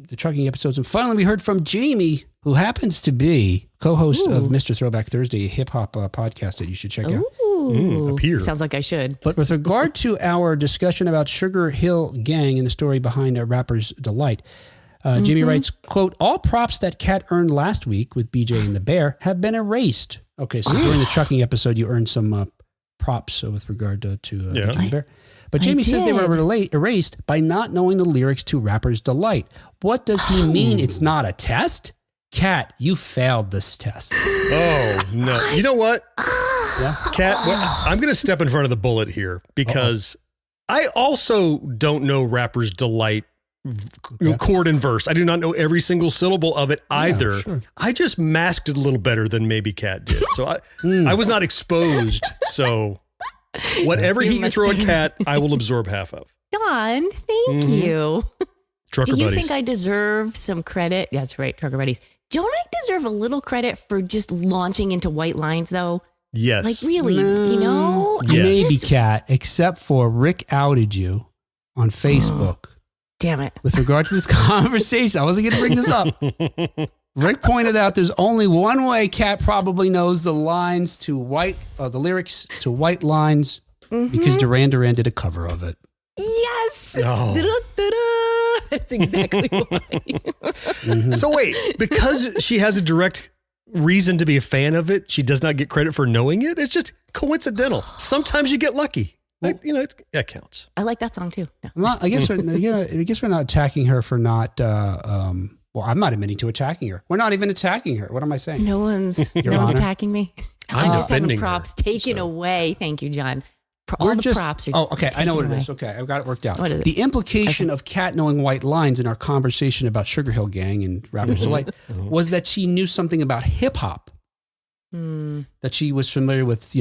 [SPEAKER 2] the trucking episodes. And finally, we heard from Jamie, who happens to be co-host of Mr. Throwback Thursday, a hip-hop podcast that you should check out.
[SPEAKER 3] Ooh.
[SPEAKER 1] up here.
[SPEAKER 3] Sounds like I should.
[SPEAKER 2] But with regard to our discussion about Sugar Hill Gang and the story behind a rapper's delight, Jamie writes, quote, all props that Kat earned last week with BJ and the Bear have been erased. Okay, so during the trucking episode, you earned some props with regard to BJ and the Bear. But Jamie says they were erased by not knowing the lyrics to Rapper's Delight. What does he mean? It's not a test? Kat, you failed this test.
[SPEAKER 1] Oh, no. You know what? Kat, I'm going to step in front of the bullet here because I also don't know Rapper's Delight chord and verse. I do not know every single syllable of it either.
[SPEAKER 2] Sure.
[SPEAKER 1] I just masked it a little better than maybe Kat did. So I was not exposed. So whatever heat you throw at Kat, I will absorb half of.
[SPEAKER 3] John, thank you.
[SPEAKER 1] Trucker
[SPEAKER 3] Do you
[SPEAKER 1] buddies.
[SPEAKER 3] think I deserve some credit? That's right, Trucker Buddies. Don't I deserve a little credit for just launching into white lines, though?
[SPEAKER 1] Yes.
[SPEAKER 3] Like, really, you know?
[SPEAKER 1] Yes.
[SPEAKER 2] Maybe, Kat, except for Rick outed you on Facebook.
[SPEAKER 3] Damn it.
[SPEAKER 2] With regard to this conversation, I wasn't going to bring this up. Rick pointed out there's only one way Kat probably knows the lines to the lyrics to White Lines because Duran Duran did a cover of it.
[SPEAKER 3] Yes.
[SPEAKER 1] Oh.
[SPEAKER 3] Da-da-da-da. That's exactly why.
[SPEAKER 1] So wait, because she has a direct reason to be a fan of it, she does not get credit for knowing it? It's just coincidental. Sometimes you get lucky. That counts.
[SPEAKER 3] I like that song too. No.
[SPEAKER 2] Well, I guess we're not attacking her for not. Well, I'm not admitting to attacking her. We're not even attacking her. What am I saying?
[SPEAKER 3] No one's
[SPEAKER 2] Honor.
[SPEAKER 3] attacking me.
[SPEAKER 1] I'm
[SPEAKER 3] just having
[SPEAKER 1] defending
[SPEAKER 3] props
[SPEAKER 1] her,
[SPEAKER 3] taken
[SPEAKER 1] so.
[SPEAKER 3] away. Thank you, John.
[SPEAKER 2] We're
[SPEAKER 3] All the
[SPEAKER 2] just.
[SPEAKER 3] props are
[SPEAKER 2] Okay. I know what
[SPEAKER 3] taken
[SPEAKER 2] it is.
[SPEAKER 3] away.
[SPEAKER 2] Okay, I've got it worked out.
[SPEAKER 3] What is it?
[SPEAKER 2] The implication of Kat knowing White Lines in our conversation about Sugar Hill Gang and Rapper's Delight was that she knew something about hip hop. That she was familiar with,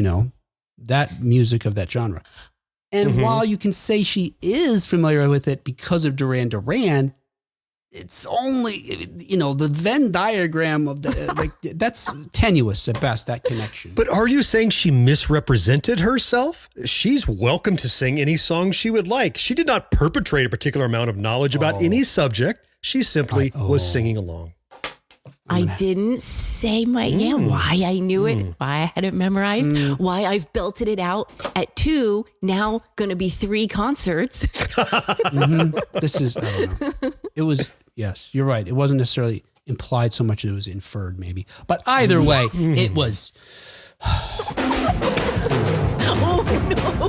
[SPEAKER 2] that music of that genre. And while you can say she is familiar with it because of Duran Duran, it's only, the Venn diagram of that's tenuous at best, that connection.
[SPEAKER 1] But are you saying she misrepresented herself? She's welcome to sing any song she would like. She did not perpetrate a particular amount of knowledge about any subject. She simply was singing along.
[SPEAKER 3] I didn't say why I knew it, why I had it memorized, why I've belted it out at 2, now going to be 3 concerts.
[SPEAKER 2] This is, I don't know. It was, yes, you're right. It wasn't necessarily implied so much as it was inferred maybe. But either way, it was.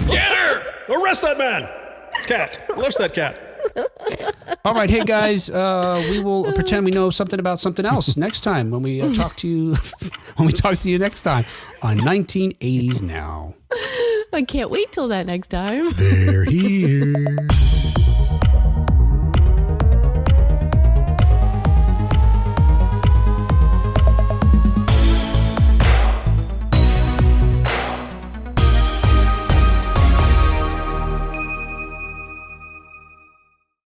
[SPEAKER 1] Get her! Arrest that man! Cat. Arrest that cat.
[SPEAKER 2] All right. Hey, guys, we will pretend we know something about something else next time when we talk to you, next time on 1980s Now.
[SPEAKER 3] I can't wait till that next time.
[SPEAKER 1] They're here.